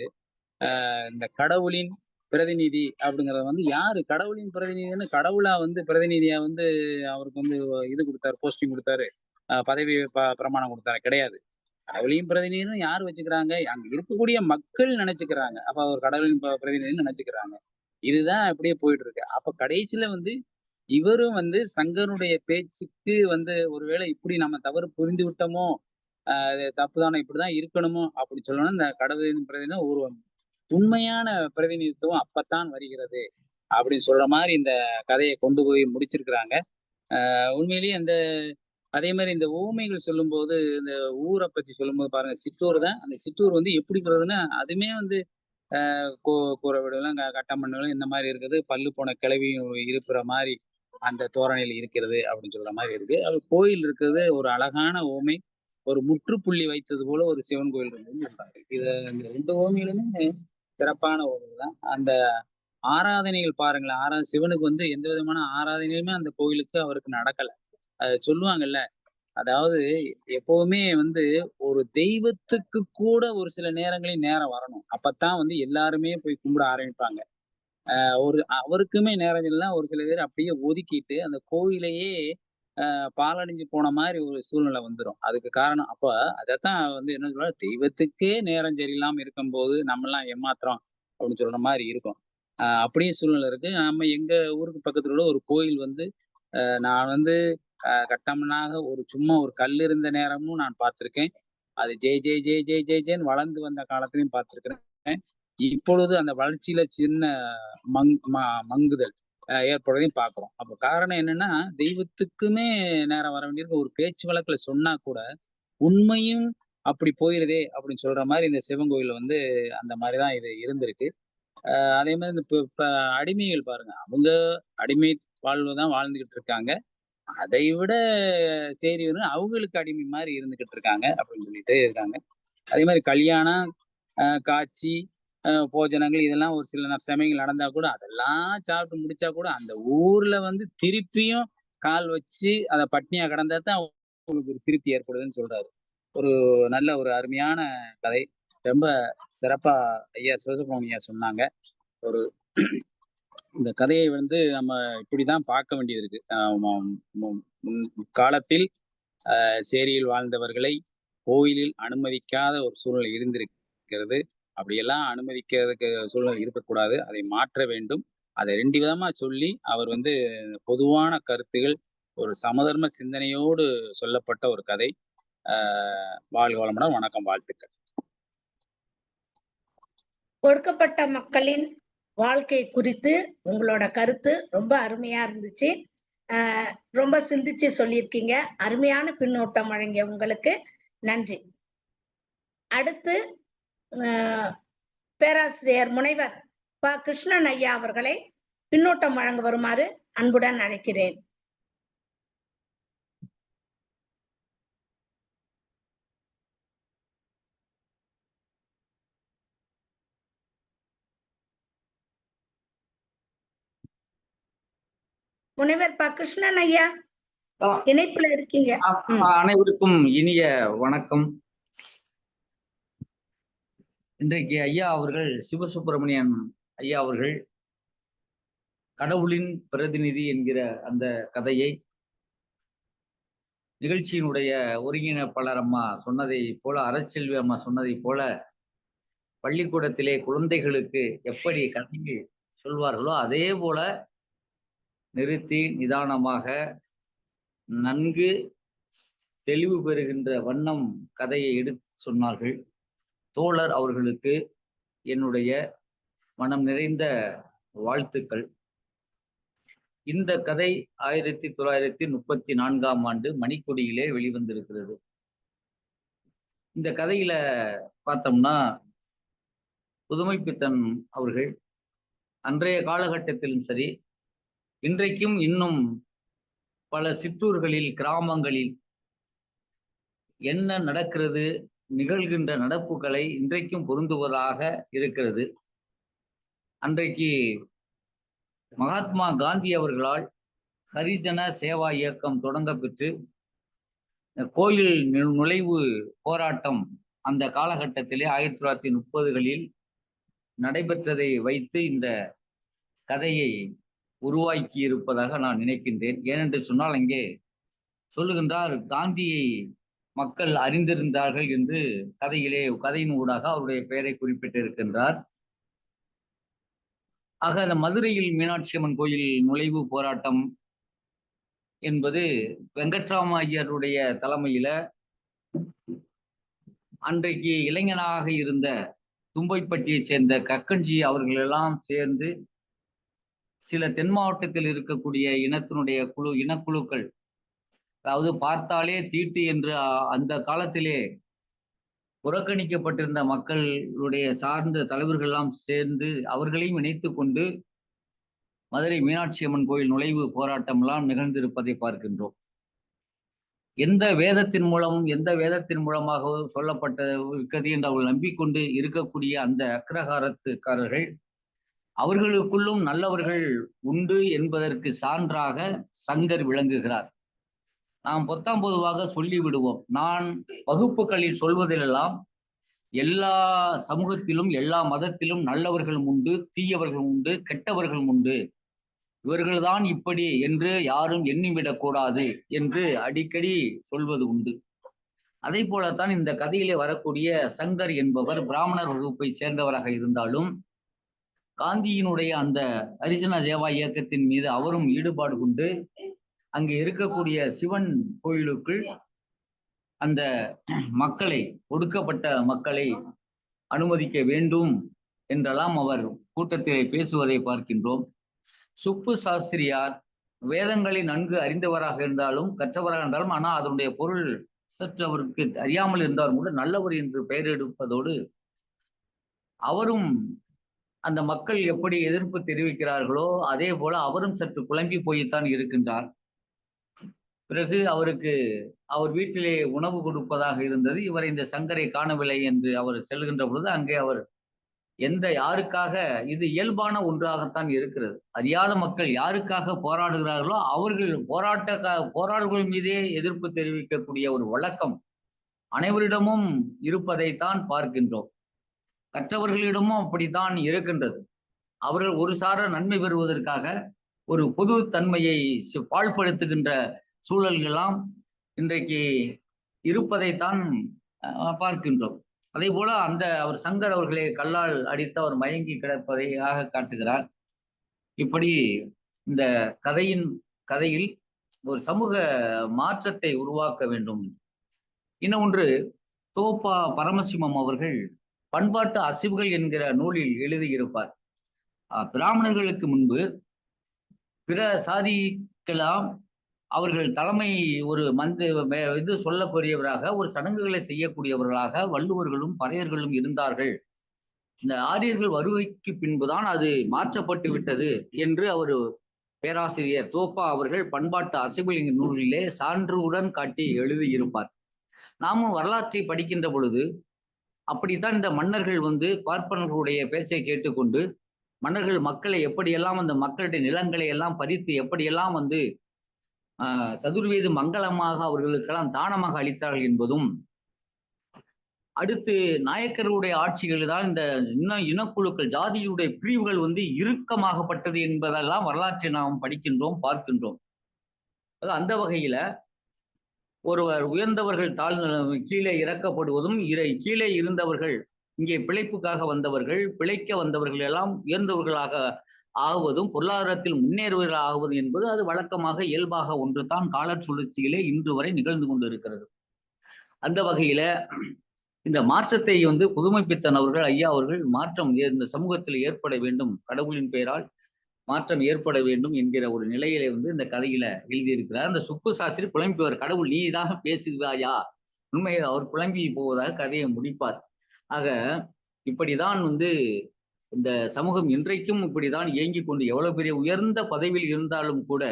Speaker 4: இந்த கடவுளின் பிரதிநிதி அப்படிங்கறத யாரு கடவுளின் பிரதிநிதின்னு கடவுளா பிரதிநிதியா அவருக்கு இது கொடுத்தாரு, போஸ்டிங் கொடுத்தாரு, பதவி பிரமாணம் கொடுத்தாரு? கிடையாது. கடவுளின் பிரதிநிதினு யார் வச்சுக்கிறாங்க, அங்க இருக்கக்கூடிய மக்கள் நினைச்சுக்கிறாங்க. அப்ப அவர் கடவுளின் பிரதிநிதினு நினைச்சுக்கிறாங்க. இதுதான் அப்படியே போயிட்டு இருக்கு. அப்ப கடைசியில இவரும் சங்கருடைய பேச்சுக்கு ஒருவேளை இப்படி நம்ம தவறு புரிந்து விட்டோமோ, தப்புதானே, இப்படிதான் இருக்கணுமோ அப்படி சொல்லணும். இந்த கடவுளின் பிரதிநிதி ஒரு உண்மையான பிரதிநிதித்துவம் அப்பத்தான் வருகிறது அப்படின்னு சொல்ற மாதிரி இந்த கதையை கொண்டு போய் முடிச்சிருக்கிறாங்க. உண்மையிலேயே அதே மாதிரி இந்த ஊமைகள் சொல்லும்போது இந்த ஊரை பத்தி சொல்லும்போது பாருங்க, சிற்றூர் தான். அந்த சிற்றூர் வந்து எப்படிங்கிறதுன்னா அதுமே வந்து கூரை வீடுகளும் கட்டமண்ணுகளும் இந்த மாதிரி இருக்குது. பல்லு போன கிளவியும் இருக்கிற மாதிரி அந்த தோரணையில் இருக்கிறது அப்படின்னு சொல்ற மாதிரி இருக்கு. அது கோயில் இருக்கிறது ஒரு அழகான ஓமை. ஒரு முற்றுப்புள்ளி வைத்தது போல ஒரு சிவன் கோயில் இருந்ததுன்னு சொல்றாங்க. இந்த 2 ஓமையிலுமே சிறப்பான ஓமை தான். அந்த ஆராதனைகள் பாருங்களேன். சிவனுக்கு வந்து எந்த விதமான ஆராதனையுமே அந்த கோயிலுக்கு அவருக்கு நடக்கல. சொல்லுவாங்கல்ல, அதாவது எப்பவுமே வந்து ஒரு தெய்வத்துக்கு கூட ஒரு சில நேரங்களில் நேரம் வரணும். அப்பத்தான் வந்து எல்லாருமே போய் கும்பிட ஆரம்பிப்பாங்க. அவருக்குமே நேரம் இல்லைன்னா ஒரு சில பேர் அப்படியே ஒதுக்கிட்டு அந்த கோயிலையே பாழடைஞ்சு போன மாதிரி ஒரு சூழ்நிலை வந்துரும். அதுக்கு காரணம் அப்ப அதத்தான் வந்து என்ன சொல்றாங்க, தெய்வத்துக்கே நேரம் சரியில்லாம இருக்கும்போது நம்மலாம் ஏமாத்துறோம் அப்படின்னு சொல்ற மாதிரி இருக்கும். அப்படியும் சூழ்நிலை இருக்கு. நம்ம எங்க ஊருக்கு பக்கத்துல உள்ள ஒரு கோயில் வந்து நான் வந்து கட்டமனாக சும்மா ஒரு கல் இருந்த நேரமும் நான் பார்த்திருக்கேன். அது ஜெய் ஜெய் ஜெய் ஜெய் ஜெய் ஜெய்ன்னு வளர்ந்து வந்த காலத்திலையும் பார்த்திருக்கிறேன். இப்பொழுது அந்த வளர்ச்சியில சின்ன மங்குதல் ஏற்படுறதையும் பார்க்கிறோம். அப்ப காரணம் என்னன்னா, தெய்வத்துக்குமே நேரம் வர வேண்டியிருக்கு. ஒரு பேச்சு வழக்குல சொன்னா கூட உண்மையும் அப்படி போயிருதே அப்படின்னு சொல்ற மாதிரி இந்த சிவன் கோயில் வந்து அந்த மாதிரிதான் இது இருந்திருக்கு. அதே மாதிரி இந்த இப்ப அடிமைகள் பாருங்க, அவங்க அடிமை வாழ்வுதான் வாழ்ந்துகிட்டு இருக்காங்க. அதை விட சரி அவங்களுக்கு அடிமை மாதிரி இருந்துகிட்டு இருக்காங்க அப்படின்னு சொல்லிட்டு இருக்காங்க. அதே மாதிரி கல்யாணம், காட்சி, போஜனங்கள் இதெல்லாம் ஒரு சில சமயங்கள் நடந்தா கூட அதெல்லாம் சாப்பிட்டு முடிச்சா கூட அந்த ஊர்ல வந்து திருப்பியும் கால் வச்சு அதை பட்னியா கடந்தா தான் அவங்களுக்கு ஒரு திருப்தி ஏற்படுதுன்னு சொல்றாரு. ஒரு நல்ல ஒரு அருமையான கதை. ரொம்ப சிறப்பா ஐயா சிவசுப்ரமணியா சொன்னாங்க. ஒரு இந்த கதையை வந்து நம்ம இப்படிதான் பார்க்க வேண்டியது இருக்கு. முற்காலத்தில் சேரியில் வாழ்ந்தவர்களை கோயிலில் அனுமதிக்காத ஒரு சூழ்நிலை இருந்திருக்கிறது. அப்படியெல்லாம் அனுமதிக்கிறதுக்கு சூழ்நிலை இருக்கக்கூடாது. அதை மாற்ற வேண்டும். அதை 2 விதமா சொல்லி அவர் வந்து பொதுவான கருத்துகள் ஒரு சமதர்ம சிந்தனையோடு சொல்லப்பட்ட ஒரு கதை. வாழ்க வளமுடன். வணக்கம், வாழ்த்துக்கள்.
Speaker 1: ஒடுக்கப்பட்ட மக்களின் வாழ்க்கை குறித்து உங்களோட கருத்து ரொம்ப அருமையா இருந்துச்சு. ரொம்ப சிந்திச்சு சொல்லியிருக்கீங்க. அருமையான பின்னோட்டம் வழங்கிய உங்களுக்கு நன்றி. அடுத்து பேராசிரியர் முனைவர் ப. கிருஷ்ணன் ஐயா அவர்களை பின்னோட்டம் வழங்க வருமாறு அன்புடன் அழைக்கிறேன். முனைவர் ப. கிருஷ்ணன் ஐயா, இணைப்புல இருக்கீங்க.
Speaker 5: அனைவருக்கும் இனிய வணக்கம். இன்றைக்கு ஐயா அவர்கள், சிவசுப்பிரமணியன் ஐயா அவர்கள் கடவுளின் பிரதிநிதி என்கிற அந்த கதையை நிகழ்ச்சியினுடைய ஒருங்கிணைப்பாளர் அம்மா சொன்னதை போல, அறச்செல்வி அம்மா சொன்னதை போல, பள்ளிக்கூடத்திலே குழந்தைகளுக்கு எப்படி கதையை சொல்வார்களோ அதே போல நிறுத்தி நிதானமாக நன்கு தெளிவு பெறுகின்ற வண்ணம் கதையை எடுத்து சொன்னார்கள். தோழர் அவர்களுக்கு என்னுடைய மனம் நிறைந்த வாழ்த்துக்கள். இந்த கதை 1934ஆம் ஆண்டு மணிக்கொடியிலே வெளிவந்திருக்கிறது. இந்த கதையில பார்த்தோம்னா, புதுமைப்பித்தன் அவர்கள் அன்றைய காலகட்டத்திலும் சரி, இன்றைக்கும் இன்னும் பல சிற்றூர்களில், கிராமங்களில் என்ன நடக்கிறது, நிகழ்கின்ற நடப்புகளை இன்றைக்கும் பொருந்துவதாக இருக்கிறது. அன்றைக்கு மகாத்மா காந்தி அவர்களால் ஹரிஜன சேவா இயக்கம் தொடங்க பெற்று கோயில் நுழைவு போராட்டம் அந்த காலகட்டத்திலே 1930களில் நடைபெற்றதை வைத்து இந்த கதையை உருவாக்கி இருப்பதாக நான் நினைக்கின்றேன். ஏனென்று சொன்னால், அங்கே சொல்லுகின்றார், காந்தியை மக்கள் அறிந்திருந்தார்கள் என்று கதையின் ஊடாக அவருடைய பெயரை குறிப்பிட்டிருக்கின்றார். ஆக அந்த மதுரையில் மீனாட்சி அம்மன் கோயில் நுழைவு போராட்டம் என்பது வெங்கட்ராம ஐயருடைய தலைமையில அன்றைக்கு இளைஞனாக இருந்த தும்பைப்பட்டியை சேர்ந்த கக்கன்ஜி அவர்கள் எல்லாம் சேர்ந்து சில தென் மாவட்டத்தில் இருக்கக்கூடிய இனத்தினுடைய இனக்குழுக்கள், அதாவது பார்த்தாலே தீட்டு என்று அந்த காலத்திலே புறக்கணிக்கப்பட்டிருந்த மக்களுடைய சார்ந்த தலைவர்கள் எல்லாம் சேர்ந்து அவர்களையும் இணைத்து கொண்டு மதுரை மீனாட்சி அம்மன் கோயில் நுழைவு போராட்டம் எல்லாம் நிகழ்ந்திருப்பதை பார்க்கின்றோம். எந்த வேதத்தின் மூலமாக சொல்லப்பட்ட இருக்கிறது என்று அவர்கள் நம்பிக்கொண்டு இருக்கக்கூடிய அந்த அக்ரஹாரத்துக்காரர்கள் அவர்களுக்குள்ளும் நல்லவர்கள் உண்டு என்பதற்கு சான்றாக சங்கர் விளங்குகிறார். நாம் பொத்தாம் பொதுவாக சொல்லிவிடுவோம். நான் வகுப்புகளில் சொல்வதிலெல்லாம் எல்லா சமூகத்திலும் எல்லா மதத்திலும் நல்லவர்களும் உண்டு, தீயவர்களும் உண்டு, கெட்டவர்களும் உண்டு, இவர்கள்தான் இப்படி என்று யாரும் எண்ணிவிடக் கூடாது என்று அடிக்கடி சொல்வது உண்டு. அதே போலத்தான் இந்த கதையிலே வரக்கூடிய சங்கர் என்பவர் பிராமணர் வகுப்பை சேர்ந்தவராக இருந்தாலும் காந்தியினுடைய அந்த ஹரிஜன சேவா இயக்கத்தின் மீது அவரும் ஈடுபாடு கொண்டு அங்கே இருக்கக்கூடிய சிவன் கோயிலுக்குள் அந்த மக்களை, ஒடுக்கப்பட்ட மக்களை அனுமதிக்க வேண்டும் என்றெல்லாம் அவர் கூட்டத்திலே பேசுவதை பார்க்கின்றோம். சுப்பு சாஸ்திரியார் வேதங்களை நன்கு அறிந்தவராக இருந்தாலும் கற்றவராக இருந்தாலும் ஆனால் அதனுடைய பொருள் சற்று அவருக்கு அறியாமல் இருந்தாலும் கூட நல்லவர் என்று பெயர் எடுப்பதோடு அவரும் அந்த மக்கள் எப்படி எதிர்ப்பு தெரிவிக்கிறார்களோ அதே போல அவரும் சற்று குழம்பி போய்த்தான் இருக்கின்றார். பிறகு அவருக்கு அவர் வீட்டிலே உணவு கொடுப்பதாக இருந்தது. இவர் இந்த சங்கரை காணவில்லை என்று அவர் செல்கின்ற பொழுது அங்கே அவர் யாருக்காக, இது இயல்பான ஒன்றாகத்தான் இருக்கிறது. அறியாத மக்கள் யாருக்காக போராடுகிறார்களோ அவர்கள் போராடுகள் மீதே எதிர்ப்பு தெரிவிக்கக்கூடிய ஒரு வழக்கம் அனைவரிடமும் இருப்பதைத்தான் பார்க்கின்றோம். கற்றவர்களிடமும் அப்படித்தான் இருக்கின்றது. அவர்கள் ஒரு சார நன்மை பெறுவதற்காக ஒரு பொது தன்மையை பாழ்படுத்துகின்ற சூழல்கள்லாம் இன்றைக்கு இருப்பதைத்தான் பார்க்கின்றோம். அதே போல அவர் சங்கர் அவர்களை கல்லால் அடித்து அவர் மயங்கி கிடப்பதையாக காட்டுகிறார். இப்படி இந்த கதையில் ஒரு சமூக மாற்றத்தை உருவாக்க வேண்டும். இன்னொன்று, தோப்பா பரமசிவம் அவர்கள் பண்பாட்டு அசைவுகள் என்கிற நூலில் எழுதியிருப்பார். பிராமணர்களுக்கு முன்பு பிற சாதிக்கெல்லாம் அவர்கள் தலைமை ஒரு இது சொல்லக்கூடியவராக, ஒரு சடங்குகளை செய்யக்கூடியவர்களாக வள்ளுவர்களும் பறையர்களும் இருந்தார்கள். இந்த ஆரியர்கள் வருகைக்கு பின்புதான் அது மாற்றப்பட்டு விட்டது என்று அவர் பேராசிரியர் தோப்பா அவர்கள் பண்பாட்டு அசைவுகள் என்கிற நூலிலே சான்றுடன் காட்டி எழுதியிருப்பார். நாமும் வரலாற்றை படிக்கின்ற பொழுது அப்படித்தான் இந்த மன்னர்கள் பார்ப்பனர்களுடைய பேச்சை கேட்டுக்கொண்டு மன்னர்கள் மக்களை எப்படியெல்லாம் அந்த மக்களுடைய நிலங்களை எல்லாம் பறித்து எப்படியெல்லாம் சதுர்வேது மங்களமாக அவர்களுக்கெல்லாம் தானமாக அளித்தார்கள் என்பதும், அடுத்து நாயக்கர்களுடைய ஆட்சிகள் தான் இந்த இனக்குழுக்கள் ஜாதியுடைய பிரிவுகள் இறுக்கமாகப்பட்டது என்பதெல்லாம் வரலாற்றை நாம் படிக்கின்றோம், பார்க்கின்றோம். அந்த வகையில ஒருவர் உயர்ந்தவர்கள் கீழே இறக்கப்படுவதும், கீழே இருந்தவர்கள் இங்கே பிழைப்புக்காக வந்தவர்கள், பிழைக்க வந்தவர்கள் எல்லாம் உயர்ந்தவர்களாக ஆகுவதும், பொருளாதாரத்தில் முன்னேறுவர்கள் ஆகுவது என்பது அது வழக்கமாக இயல்பாக ஒன்று தான் கால சுழற்சியிலே இன்று வரை நிகழ்ந்து கொண்டு இருக்கிறது. அந்த வகையில இந்த மாற்றத்தை புதுமைப்பித்தன் அவர்கள், ஐயா அவர்கள், மாற்றம் இந்த சமூகத்தில் ஏற்பட வேண்டும், கடவுளின் பெயரால் மாற்றம் ஏற்பட வேண்டும் என்கிற ஒரு நிலையில இந்த கதையில எழுதியிருக்கிறார். அந்த சுப்பு சாஸ்திரி புலம்பியவர், கடவுள் நீதாக பேசுகிறாயா, உண்மையை அவர் புலம்பி போவதாக கதையை முடிப்பார். ஆக இப்படிதான் இந்த சமூகம் இன்றைக்கும் இப்படிதான் இயங்கி கொண்டு, எவ்வளவு பெரிய உயர்ந்த பதவியில் இருந்தாலும் கூட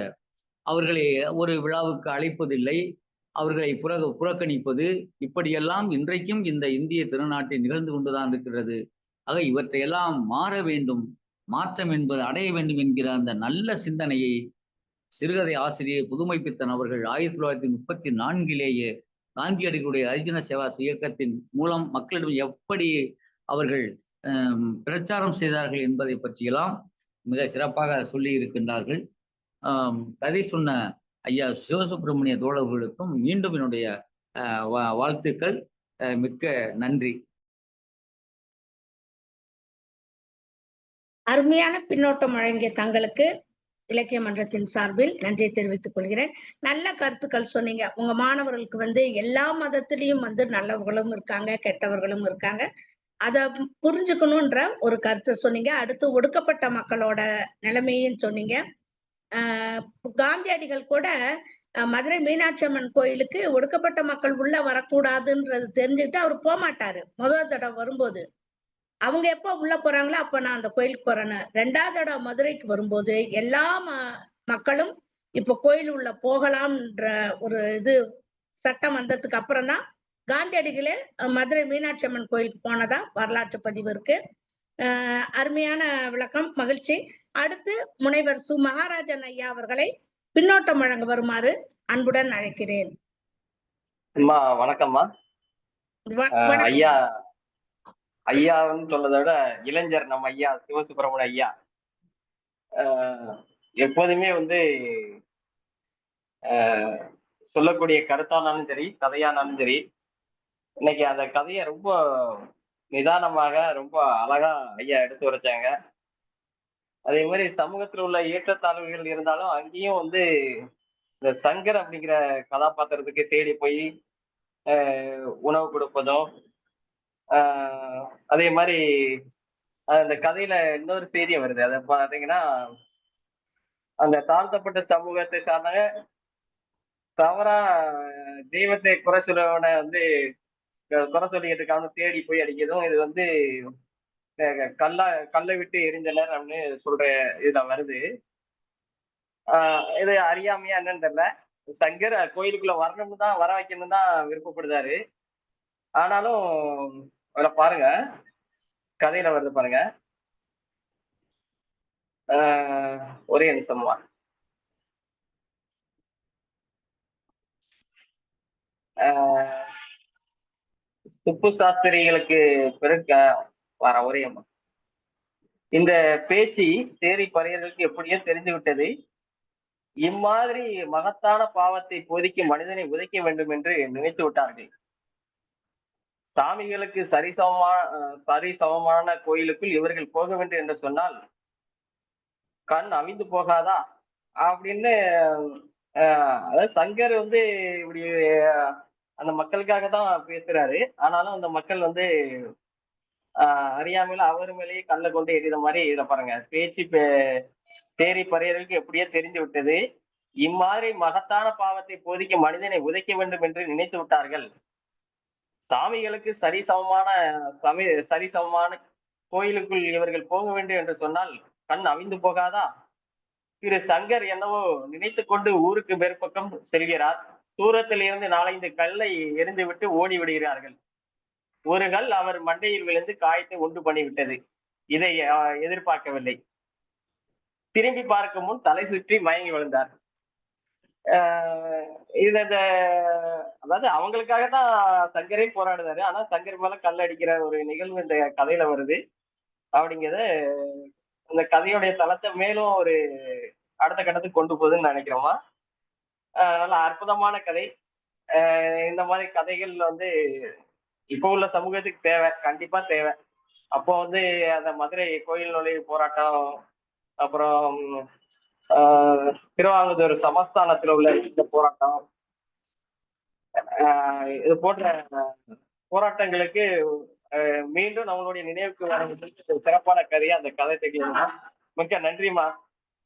Speaker 5: அவர்களை ஒரு விழாவுக்கு அழைப்பதில்லை, அவர்களை புறக்கணிப்பது, இப்படியெல்லாம் இன்றைக்கும் இந்த இந்திய திருநாட்டில் நிகழ்ந்து கொண்டுதான் இருக்கிறது. ஆக இவற்றையெல்லாம் மாற வேண்டும், மாற்றம் என்பது அடைய வேண்டும் என்கிற அந்த நல்ல சிந்தனையை சிறுகதை ஆசிரியர் புதுமைப்பித்தன் அவர்கள் 1934 காந்தியடிகளுடைய ஹரிஜன சேவா இயக்கத்தின் மூலம் மக்களிடம் எப்படி அவர்கள் பிரச்சாரம் செய்தார்கள் என்பதை பற்றியெல்லாம் மிக சிறப்பாக சொல்லி இருக்கின்றார்கள். கதை சொன்ன ஐயா சிவசுப்பிரமணிய தோழர்களுக்கும் மீண்டும் என்னுடைய வாழ்த்துக்கள். மிக்க நன்றி.
Speaker 1: அருமையான பின்னோட்டம் வழங்கிய தங்களுக்கு இலக்கிய மன்றத்தின் சார்பில் நன்றி தெரிவித்துக் கொள்கிறேன். நல்ல கருத்துக்கள் சொன்னீங்க. உங்க மாணவர்களுக்கு எல்லா மதத்திலையும் நல்லவர்களும் இருக்காங்க, கெட்டவர்களும் இருக்காங்க. அத புரிஞ்சுக்கணும்ன்ற ஒரு கருத்தை சொன்னீங்க. அடுத்து ஒடுக்கப்பட்ட மக்களோட நிலைமையும் சொன்னீங்க. காந்தியடிகள் கூட மதுரை மீனாட்சி அம்மன் கோயிலுக்கு ஒடுக்கப்பட்ட மக்கள் உள்ள வரக்கூடாதுன்றது தெரிஞ்சுக்கிட்டு அவர் போகமாட்டாரு. முதல் தடவை வரும்போது அவங்க எப்ப உள்ள போறாங்களோ அப்ப நான் அந்த கோயிலுக்கு போறேன்னு. 2வது தடவை மதுரைக்கு வரும்போது எல்லா மக்களும் இப்ப கோயில் உள்ள போகலாம்ன்ற ஒரு இது சட்டம் வந்ததுக்கு அப்புறம் தான் காந்தியடிகளே மதுரை மீனாட்சி அம்மன் கோயிலுக்கு போனதா வரலாற்று பதிவு இருக்கு. அருமையான விளக்கம், மகிழ்ச்சி. அடுத்து முனைவர் சு மகாராஜன் ஐயா அவர்களை பின்னோட்டம் வழங்க வருமாறு அன்புடன் அழைக்கிறேன்.
Speaker 6: அம்மா வணக்கம்மா. ஐயா ஐயான்னு சொல்றதை விட இளைஞர் நம்ம ஐயா சிவசுப்பிரமணிய ஐயா எப்போதுமே சொல்லக்கூடிய கருத்தானாலும் சரி, கதையானாலும் சரி, இன்னைக்கு அந்த கதையை ரொம்ப நிதானமாக ரொம்ப அழகா ஐயா எடுத்து வச்சாங்க. அதே மாதிரி சமூகத்தில் உள்ள ஏற்றத்தாழ்வுகள் இருந்தாலும் அங்கேயும் இந்த சங்கர் அப்படிங்கிற கதாபாத்திரத்துக்கு தேடி போய் உணவு கொடுப்பதும், அதே மாதிரி அந்த கதையில இன்னொரு செய்தி வருது. அதை பாத்தீங்கன்னா, அந்த தாழ்த்தப்பட்ட சமூகத்தை சார்ந்த தவறா தெய்வத்தை குறை சொல்றவனை குறை சொல்லிக்கிறதுக்காக தேடி போய் அடிக்கிறதும், இது கல்லை விட்டு எரிஞ்சனர் அப்படின்னு சொல்ற இதுல வருது. இது அறியாமையா என்னன்னு தெரியல. சங்கர் கோயிலுக்குள்ள வரணும்னு தான், வர வைக்கணும்னு தான் விருப்பப்படுதாரு. ஆனாலும் அதுல பாருங்க, கதையில வருது பாருங்க. ஒரே நிமிஷமா. துப்பு சாஸ்திரிகளுக்கு பிறகு வர ஒரே இந்த பேச்சு சேரி பறையர்களுக்கு எப்படியோ தெரிந்து விட்டது. இம்மாதிரி மகத்தான பாவத்தை போதிக்கு மனிதனை உதைக்க வேண்டும் என்று நினைத்து விட்டார்கள். சாமிகளுக்கு சரிசமமான கோயிலுக்குள் இவர்கள் போக வேண்டும் என்று சொன்னால் கண் அவிந்து போகாதா அப்படின்னு அதாவது சங்கர் இப்படி அந்த மக்களுக்காக தான் பேசுறாரு. ஆனாலும் அந்த மக்கள் அறியாமையில அவர் மேலேயே கல்லை கொண்டு எறிகிற மாதிரி இதை பாருங்க. பேச்சு தேரி பறையர்களுக்கு எப்படியோ தெரிந்து விட்டது. இம்மாதிரி மகத்தான பாவத்தை போதிக்க மனிதனை உதைக்க வேண்டும் என்று நினைத்து விட்டார்கள். சாமிகளுக்கு சரிசமமான கோயிலுக்குள் இவர்கள் போக வேண்டும் என்று சொன்னால் கண் அவிந்து போகாதா? திரு சங்கர் என்னவோ நினைத்து கொண்டு ஊருக்கு மேற்பக்கம் செல்கிறார். தூரத்தில் இருந்து 4-5 கல்லை எரிந்து விட்டு ஓடி விடுகிறார்கள். ஒரு கல் அவர் மண்டையில் விழுந்து காயத்தை உண்டு பண்ணிவிட்டது. இதை எதிர்பார்க்கவில்லை. திரும்பி பார்க்கும் முன் தலை சுற்றி மயங்கி விழுந்தார். அதாவது அவங்களுக்காக தான் சங்கரே போராடுறாரு. ஆனா சங்கர் மேல கல் அடிக்கிற ஒரு நிகழ்வு இந்த கதையில வருது. அப்படிங்கிறத இந்த கதையுடைய தளத்தை மேலும் ஒரு அடுத்த கட்டத்துக்கு கொண்டு போகுதுன்னு நினைக்கிறோமா. நல்ல அற்புதமான கதை. இந்த மாதிரி கதைகள் இப்போ உள்ள சமூகத்துக்கு தேவை, கண்டிப்பா தேவை. அப்போ அந்த மதுரை கோயில் நுழைவு போராட்டம், அப்புறம் திருவாங்கூர் சமஸ்தானத்துல உள்ள இந்த போராட்டம், இது போன்ற போராட்டங்களுக்கு மீண்டும் நம்மளுடைய நினைவுக்கு வர சிறப்பான கதையா அந்த கதை தெரியும். மிக்க நன்றிமா.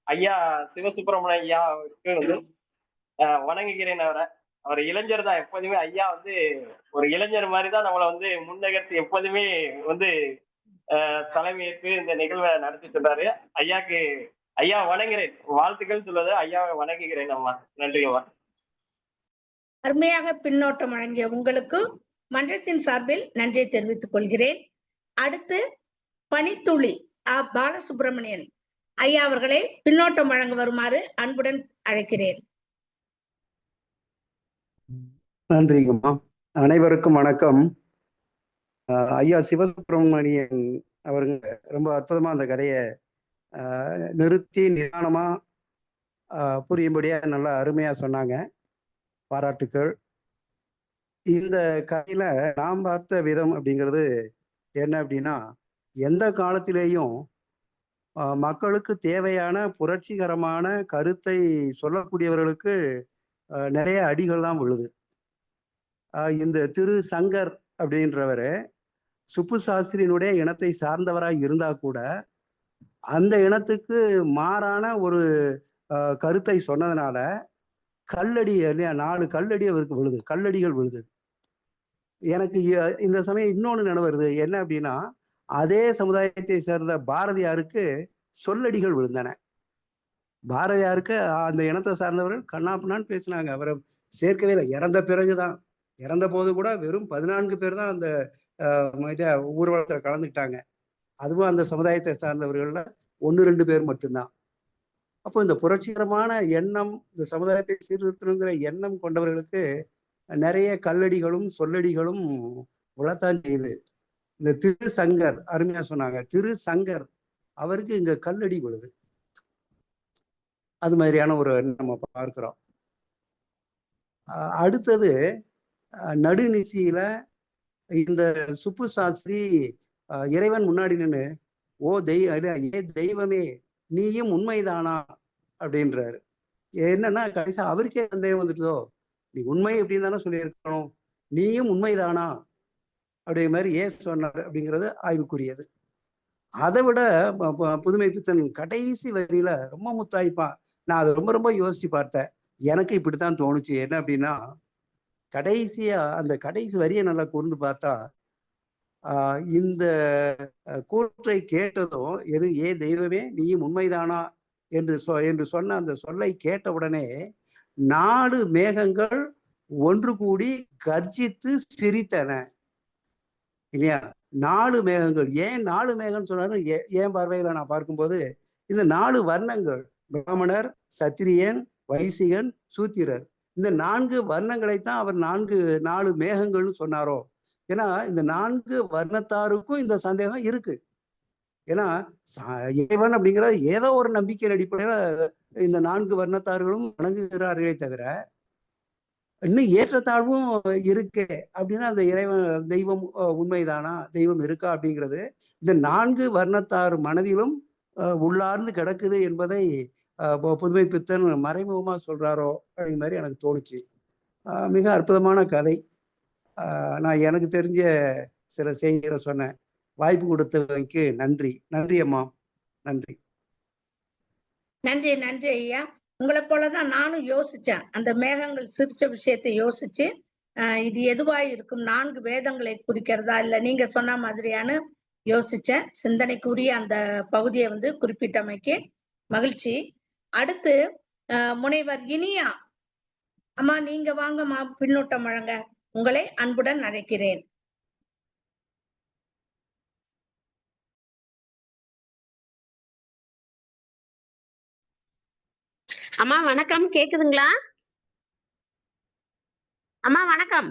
Speaker 6: ஐயா சிவசுப்பிரமணிய ஐயாவுக்கு வணங்குகிறேன். அவர் இளைஞர் தான் எப்போதுமே. ஐயா ஒரு இளைஞர் மாதிரிதான் நம்மளை முன்னகர்த்தி எப்போதுமே தலைமையேற்று இந்த நிகழ்வை நடத்தி சொல்றாரு. ஐயா வணங்குகிறேன், வாழ்த்துக்கள் சொல்வது ஐயாவை வணங்குகிறேன் அம்மா. நன்றி அம்மா.
Speaker 1: அருமையாக பின்னோட்டம் வழங்கிய உங்களுக்கு மன்றத்தின் சார்பில் நன்றியை தெரிவித்துக் கொள்கிறேன். அடுத்து பனித்துளி பாலசுப்ரமணியன் ஐயா அவர்களை பின்னோட்டம் வழங்க வருமாறு அன்புடன் அழைக்கிறேன்.
Speaker 7: நன்றிங்கம்மா. அனைவருக்கும் வணக்கம். ஐயா சிவசுப்பிரமணியன் அவருங்க ரொம்ப அற்புதமா அந்த கதையை நிறுத்தி நிதானமா புரியும்படியா நல்லா அருமையா சொன்னாங்க. பாராட்டுக்கள். இந்த கதையில நாம் பார்த்த விதம் அப்படிங்கிறது என்ன அப்படின்னா, எந்த காலத்திலேயும் மக்களுக்கு தேவையான புரட்சிகரமான கருத்தை சொல்லக்கூடியவர்களுக்கு நிறைய அடிகள் தான் விழுது. இந்த திரு சங்கர் அப்படின்றவரு சுப்பு சாஸ்திரியினுடைய இனத்தை சார்ந்தவராய் இருந்தா கூட அந்த இனத்துக்கு மாறான ஒரு கருத்தை சொன்னதுனால கல்லடி இல்லையா, 4 கல்லடி அவருக்கு விழுது, கல்லடிகள் விழுது. எனக்கு இந்த சமயம் இன்னொன்று நினைவு வருது. என்ன அப்படின்னா, அதே சமுதாயத்தை சேர்ந்த பாரதியாருக்கு சொல்லடிகள் விழுந்தன. பாரதியாருக்கு அந்த இனத்தை சார்ந்தவர்கள் கண்ணாப்பின்னான்னு பேசினாங்க. அவரை சேர்க்கவே இல்லை. இறந்த பிறகுதான், இறந்த போது கூட வெறும் 14 பேர் தான் அந்த ஊர்வலத்தில் கலந்துக்கிட்டாங்க. அதுவும் அந்த சமுதாயத்தை சார்ந்தவர்கள்ல 1-2 பேர் மட்டும்தான். அப்போ இந்த புரட்சிகரமான எண்ணம், இந்த சமுதாயத்தை சீர்திருத்தணுங்கிற எண்ணம் கொண்டவர்களுக்கு நிறைய கல்லடிகளும் சொல்லடிகளும் உளத்தான் செய்யுது. இந்த திரு சங்கர் அருமையா சொன்னாங்க. திரு சங்கர் அவருக்கு இங்க கல்லடி விழுது. அது மாதிரியான ஒரு நம்ம பார்க்கிறோம். அடுத்தது நடுநிசியில இந்த சுப்பு சாஸ்திரி இறைவன் முன்னாடி நின்று, ஓ தெய்வமே நீயும் உண்மைதானா அப்படின்றாரு. என்னன்னா கடைசி அவருக்கே சந்தேகம் வந்துட்டுதோ, நீ உண்மை அப்படின்னு தானே சொல்லியிருக்கணும், நீயும் உண்மைதானா அப்படிங்கிற மாதிரி ஏன் சொன்னார் அப்படிங்கிறது ஆய்வுக்குரியது. அதை விட புதுமை பித்தன் கடைசி வரியில ரொம்ப முத்தாய்ப்பான். நான் அதை ரொம்ப ரொம்ப யோசிச்சு பார்த்தேன். எனக்கு இப்படித்தான் தோணுச்சு. என்ன அப்படின்னா, கடைசியா அந்த கடைசி வரியை நல்லா கூர்ந்து பார்த்தா, இந்த கூற்றை கேட்டதும் ஏ தெய்வமே நீயும் உண்மைதானா என்று சொன்ன அந்த சொல்லை கேட்ட உடனே 4 மேகங்கள் ஒன்று கூடி கர்ஜித்து சிரித்தன இல்லையா. 4 மேகங்கள். ஏன் 4 மேகம் சொன்னாரு? ஏன் பார்வையில நான் பார்க்கும்போது இந்த 4 வர்ணங்கள், பிராமணர், சத்திரியன், வைசிகன், சூத்திரர், இந்த 4 வர்ணங்களைத்தான் அவர் 4 மேகங்கள்னு சொன்னாரோ. ஏன்னா இந்த 4 வர்ணத்தாருக்கும் இந்த சந்தேகம் இருக்கு. ஏன்னா இறைவன் அப்படிங்கிறது ஏதோ ஒரு நம்பிக்கையின் அடிப்படையில இந்த 4 வர்ணத்தார்களும் வணங்குகிறார்களே தவிர இன்னும் ஏற்றத்தாழ்வும் இருக்கு. அப்படின்னா அந்த இறைவன் தெய்வம் உண்மைதானா, தெய்வம் இருக்கா அப்படிங்கிறது இந்த 4 வர்ணத்தார் மனதிலும் உள்ளார்ந்து கிடக்குது என்பதை புதுமை பித்தன் மறைமுகமா சொல்றாரோ அப்படிங்கிற மாதிரி எனக்கு தோணுச்சு. மிக அற்புதமான கதை. நான் எனக்கு தெரிஞ்ச சில செய்திகளை சொன்னேன். வாய்ப்பு கொடுத்தவைக்கு நன்றி. நன்றி அம்மா. நன்றி.
Speaker 1: நன்றி நன்றி ஐயா. உங்களை போலதான் நானும் யோசிச்சேன். அந்த மேகங்கள் சிரிச்ச விஷயத்தை யோசிச்சு இது எதுவாய் இருக்கும், 4 வேதங்களை குறிக்கிறதா இல்ல நீங்க சொன்ன மாதிரியான யோசிச்சேன். சிந்தனைக்குரிய அந்த பகுதியை குறிப்பிட்டமைக்கு மகிழ்ச்சி. அடுத்து முனைவர் இனியா அம்மா, நீங்க வாங்கம்மா, பின்னூட்டம் வழங்க உங்களை அன்புடன் அழைக்கிறேன்.
Speaker 3: அம்மா வணக்கம், கேக்குதுங்களா? அம்மா வணக்கம்.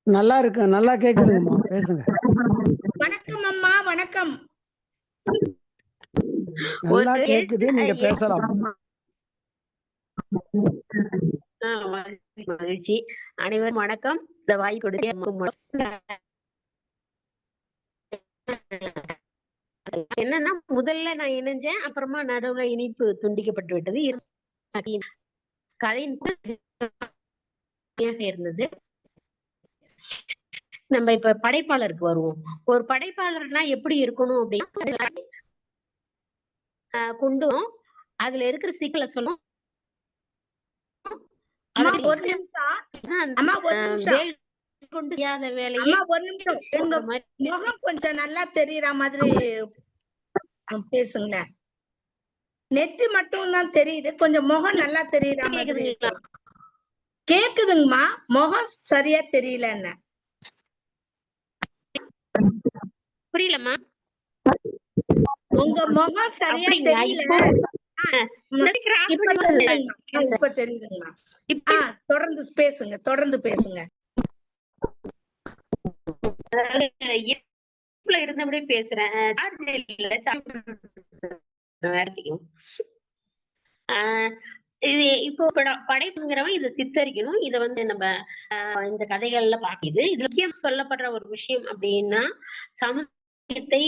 Speaker 8: நல்லா இருக்கு, நல்லா கேக்குதுங்கம்மா, பேசுங்க.
Speaker 1: வணக்கம் அம்மா, வணக்கம்.
Speaker 8: நல்லா கேக்குது, நீங்க பேசலாம்.
Speaker 3: மகிழ்ச்சி. அனைவரும் வணக்கம். இந்த வாய்ப்பு கொடுத்த என்னன்னா, முதல்ல நான் இணைஞ்சேன், அப்புறமா நடுவுல இனிப்பு துண்டிக்கப்பட்டு விட்டது. கதையின் இருந்தது. நம்ம இப்ப படைப்பாளருக்கு வருவோம். ஒரு படைப்பாளர்னா எப்படி இருக்கணும் அப்படின்னா, கொண்டு அதுல இருக்கிற சிக்கலை சொல்லும்.
Speaker 1: கொஞ்சம் நல்லா தெரியற மாதிரி பேசுங்களேன். நெத்தி மட்டும் தான் தெரியுது, கொஞ்சம் முகம் நல்லா தெரியற மாதிரி கேக்குதுங்கம்மா. முகம் சரியா தெரியல. என்ன
Speaker 3: புரியலம்மா?
Speaker 1: உங்க முகம் சரியா தெரியல. இப்ப தெரியுதுங்கம்மா. தொடர்ந்து பேசுங்க, தொடர்ந்து பேசுங்க.
Speaker 3: இருந்தபடியே பேசுறேன். இது இப்போ படைப்புங்கிறவன் இதை சித்தரிக்கணும். இதை நம்ம இந்த கதைகள்ல பாக்குது. இது முக்கியம் சொல்லப்படுற ஒரு விஷயம் அப்படின்னா, சமுதாயத்தை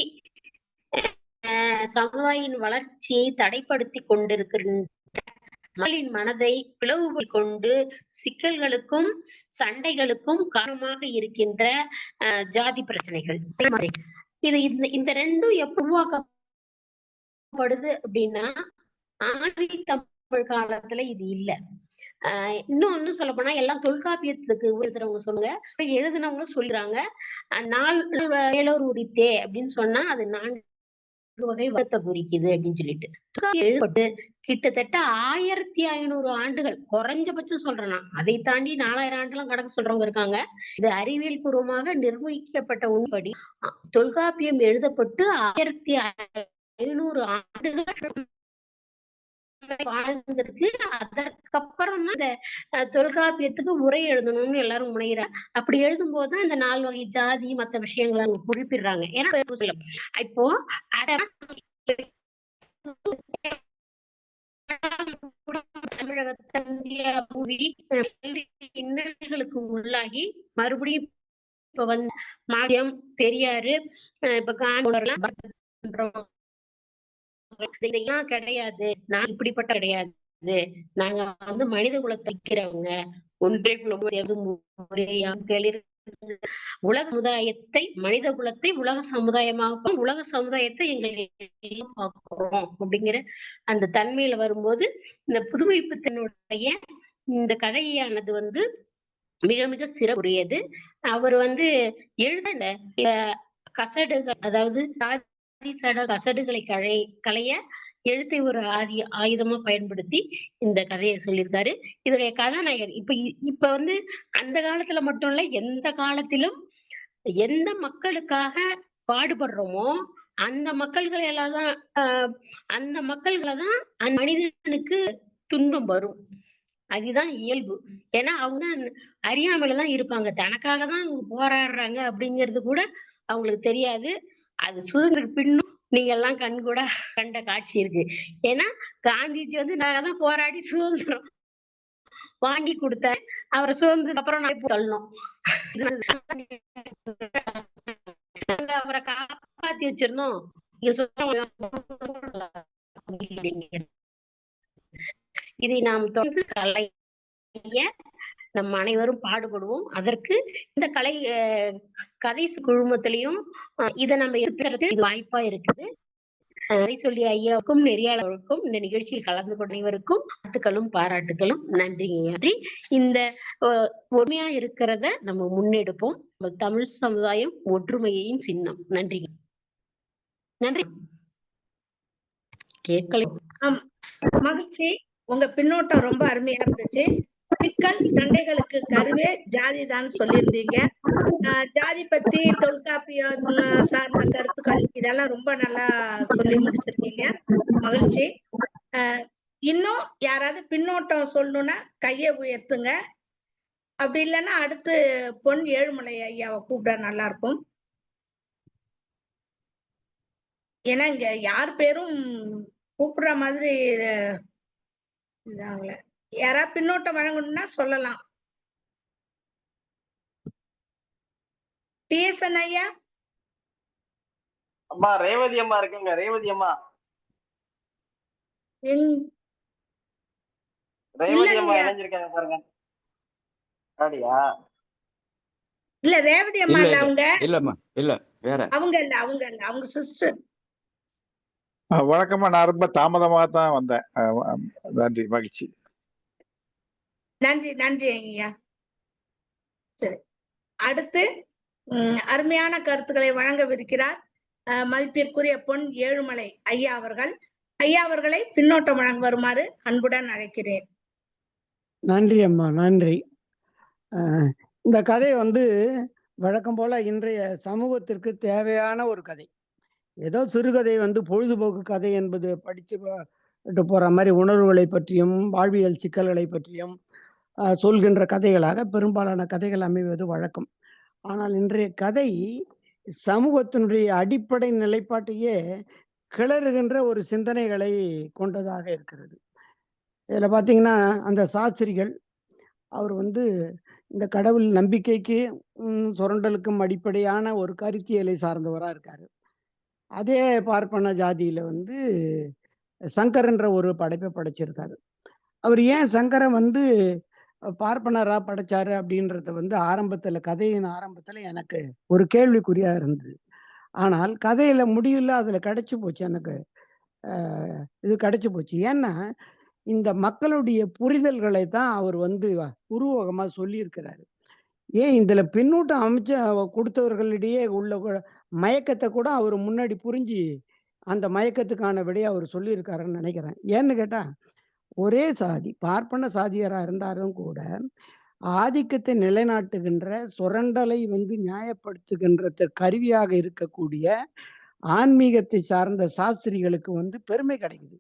Speaker 3: சமுதாயின் வளர்ச்சியை தடைப்படுத்தி கொண்டிருக்கின்ற மக்களின் மனதை பிளவுபடுத்தி கொண்டு சிக்கல்களுக்கும் சண்டைகளுக்கும் காரணமாக இருக்கின்ற ஜாதி பிரச்சனைகள். இது இந்த ரெண்டும் எப்ப உருவாக்கப்படுது அப்படின்னா ஆதி தமிழ் காலத்துல இது இல்ல. இன்னொன்னு சொல்ல போனா எல்லாம் தொல்காப்பியத்துக்கு எழுதுறவங்க சொல்லுங்க, எழுதுனவங்க சொல்றாங்க நாள் வேலோர் உரித்தே அப்படின்னு சொன்னா அது 4 வகை வருத்த குறிக்குது அப்படின்னு சொல்லிட்டு எழுதப்பட்டு கிட்டத்தட்ட 1500 ஆண்டுகள் குறைஞ்சபட்சம் சொல்றேன் நான். அதை தாண்டி 4000 ஆண்டுலாம் கடக்க சொல்றவங்க இருக்காங்க. இது அறிவியல் பூர்வமாக நிர்வகிக்கப்பட்ட உண்மைப்படி தொல்காப்பியம் எழுதப்பட்டு 1500 ஆண்டுகள் வாழ்ந்திருக்கு. அதற்கப்புறம் இந்த தொல்காப்பியத்துக்கு உரை எழுதணும்னு எல்லாரும் முனைகிறாங்க. அப்படி எழுதும் போதுதான் இந்த 4 வகை ஜாதி மத்த விஷயங்களை அவங்க குறிப்பிடுறாங்க. ஏன்னா இப்போ இன்னல்களுக்கு உள்ளாகி மறுபடியும் இப்ப வந்து மாயம் பெரியாரு இப்ப இதெல்லாம் கிடையாது, நான் இப்படிப்பட்ட கிடையாது, நாங்க வந்து மனித குலத்தை வைக்கிறவங்க ஒன்றே உலக சமுதாயத்தை மனித குலத்தை உலக சமுதாயமாக உலக சமுதாயத்தை எங்களை பார்க்கிறோம் அப்படிங்கிற அந்த தன்மையில வரும்போது இந்த புதுமைப்பித்தனுடைய இந்த கதையானது வந்து மிக மிக சிறப்புரியது. அவர் வந்து எழுத கசடுகள், அதாவது கசடுகளை களைய எழுத்தை ஒரு ஆயுதமா பயன்படுத்தி இந்த கதையை சொல்லியிருக்காரு. இதோடைய கதாநாயகர் இப்ப வந்து அந்த காலத்துல மட்டும் இல்ல, எந்த காலத்திலும் எந்த மக்களுக்காக பாடுபடுறோமோ அந்த மக்கள்களை எல்லாம் தான் அந்த மக்கள்களதான் அந்த மனிதனுக்கு துன்பம் வரும். அதுதான் இயல்பு. ஏன்னா அவங்க அறியாமலதான் இருப்பாங்க, தனக்காக தான் அவங்க போராடுறாங்க அப்படிங்கிறது கூட அவங்களுக்கு தெரியாது. அது சுதந்திரம் பின்னும் நீங்க எல்லாம் கண்கூட கண்ட காட்சி இருக்கு. ஏன்னா காந்திஜி வந்து நாங்க தான் போராடி சுதந்திரம் வாங்கி கொடுத்தாரு, அவரை சுதந்திரம் அப்புறம் நான் தள்ளணும், அவரை காப்பாத்தி வச்சிருந்தோம். இதை நாம் தொடர்ந்து கலைய நம் அனைவரும் பாடுபடுவோம். அதற்கு இந்த கதை குழுமத்திலையும் இதை நம்ம இருக்கிறது வாய்ப்பா இருக்குது. கதை சொல்லி ஐயாவுக்கும் நெறியாளருக்கும் இந்த நிகழ்ச்சியில் கலந்து கொண்ட அனைவருக்கும் வாழ்த்துக்களும் பாராட்டுகளும். நன்றி. இந்த ஒற்றுமையா இருக்கிறத நம்ம முன்னெடுப்போம். தமிழ் சமுதாயம் ஒற்றுமையின் சின்னம். நன்றி. கேட்கல.
Speaker 1: மகிழ்ச்சி, உங்க பின்னோட்டம் ரொம்ப அருமையா இருந்துச்சு. சிக்கல் சண்டைகளுக்கு கருவே ஜாதி தான் சொல்லியிருந்தீங்க. ஜாதி பத்தி தொல்காப்பியம் சார்ந்த கருத்துக்கள் இதெல்லாம் ரொம்ப நல்லா சொல்லி முடிச்சிருக்கீங்க. மகிழ்ச்சி. இன்னும் யாராவது பின்னோட்டம் சொல்லணும்னா கையை உயர்த்துங்க. அப்படி இல்லைன்னா அடுத்து பொன் ஏழுமலை ஐயாவை கூப்பிட நல்லா இருக்கும். ஏன்னா இங்க யார் பேரும் கூப்பிடுற மாதிரி யாராவது பின்னோட்டம் வழங்கணும்னா சொல்லலாம். டிஎஸ்என் ஐயா.
Speaker 6: அம்மா ரேவதி அம்மா இருக்குங்க. ரேவதி அம்மா இணைஞ்சிருக்காங்க பாருங்க. அப்படியா?
Speaker 1: இல்ல ரேவதி அம்மா இல்ல, அவங்க
Speaker 2: இல்லம்மா, இல்ல வேற
Speaker 1: அவங்க சிஸ்டர்.
Speaker 9: வணக்கம்மா, நான் ரொம்ப தாமதமாக தான் வந்தேன். நன்றி, மகிழ்ச்சி.
Speaker 1: நன்றி ஐயா. சரி, அடுத்து அருமையான கருத்துக்களை வழங்கவிருக்கிறார் மதிப்பிற்குரிய பொன் ஏழுமலை ஐயா அவர்கள். ஐயா அவர்களை பின்னோட்டம் வழங்க வருமாறு அன்புடன் அழைக்கிறேன்.
Speaker 8: நன்றி அம்மா, நன்றி. இந்த கதை வந்து வழக்கம் போல இன்றைய சமூகத்திற்கு தேவையான ஒரு கதை. ஏதோ சிறுகதை வந்து பொழுதுபோக்கு கதை என்பது படிச்சு போற மாதிரி உணர்வுகளை பற்றியும் வாழ்வியல் சிக்கல்களை பற்றியும் சொல்கின்ற கதைகளாக பெரும்பாலான கதைகள் அமைவது வழக்கம். ஆனால் இன்றைய கதை சமூகத்தினுடைய அடிப்படை நிலைப்பாட்டையே கிளறுகின்ற ஒரு சிந்தனைகளை கொண்டதாக இருக்கிறது. இதுல பாத்தீங்கன்னா அந்த சாஸ்திரிகள் அவர் வந்து இந்த கடவுள் நம்பிக்கைக்கு சுரண்டலுக்கும் அடிப்படையான ஒரு கருத்தியலை சார்ந்தவரா இருக்காரு. அதே பார்ப்பன ஜாதியில வந்து சங்கர் என்ற ஒரு படைப்பை படைச்சிருக்காரு. அவர் ஏன் சங்கரை வந்து பார்ப்பனரா படைச்சாரு அப்படின்றத வந்து ஆரம்பத்துல, கதையின் ஆரம்பத்துல எனக்கு ஒரு கேள்விக்குறியா இருந்தது. ஆனால் கதையில முடிவுல அதுல கிடைச்சு போச்சு எனக்கு. இது கிடைச்சு போச்சு. ஏன்னா, இந்த மக்களுடைய புரிதல்களை தான் அவர் வந்து உருவகமா சொல்லியிருக்கிறாரு. ஏன் இதுல பின்னூட்டம் அமைச்சு குடுத்தவர்களிடையே உள்ள மயக்கத்த கூட அவரு முன்னாடி புரிஞ்சு, அந்த மயக்கத்துக்கான விடைய அவரு சொல்லியிருக்காருன்னு நெனைக்கிறேன். ஏன்னு கேட்டா, ஒரே சாதி, பார்ப்பன சாதியரா இருந்தாலும் கூட, ஆதிக்கத்தை நிலைநாட்டுகின்ற, சுரண்டலை வந்து நியாயப்படுத்துகின்ற கருவியாக இருக்கக்கூடிய ஆன்மீகத்தை சார்ந்த சாஸ்திரிகளுக்கு வந்து பெருமை கிடைக்குது.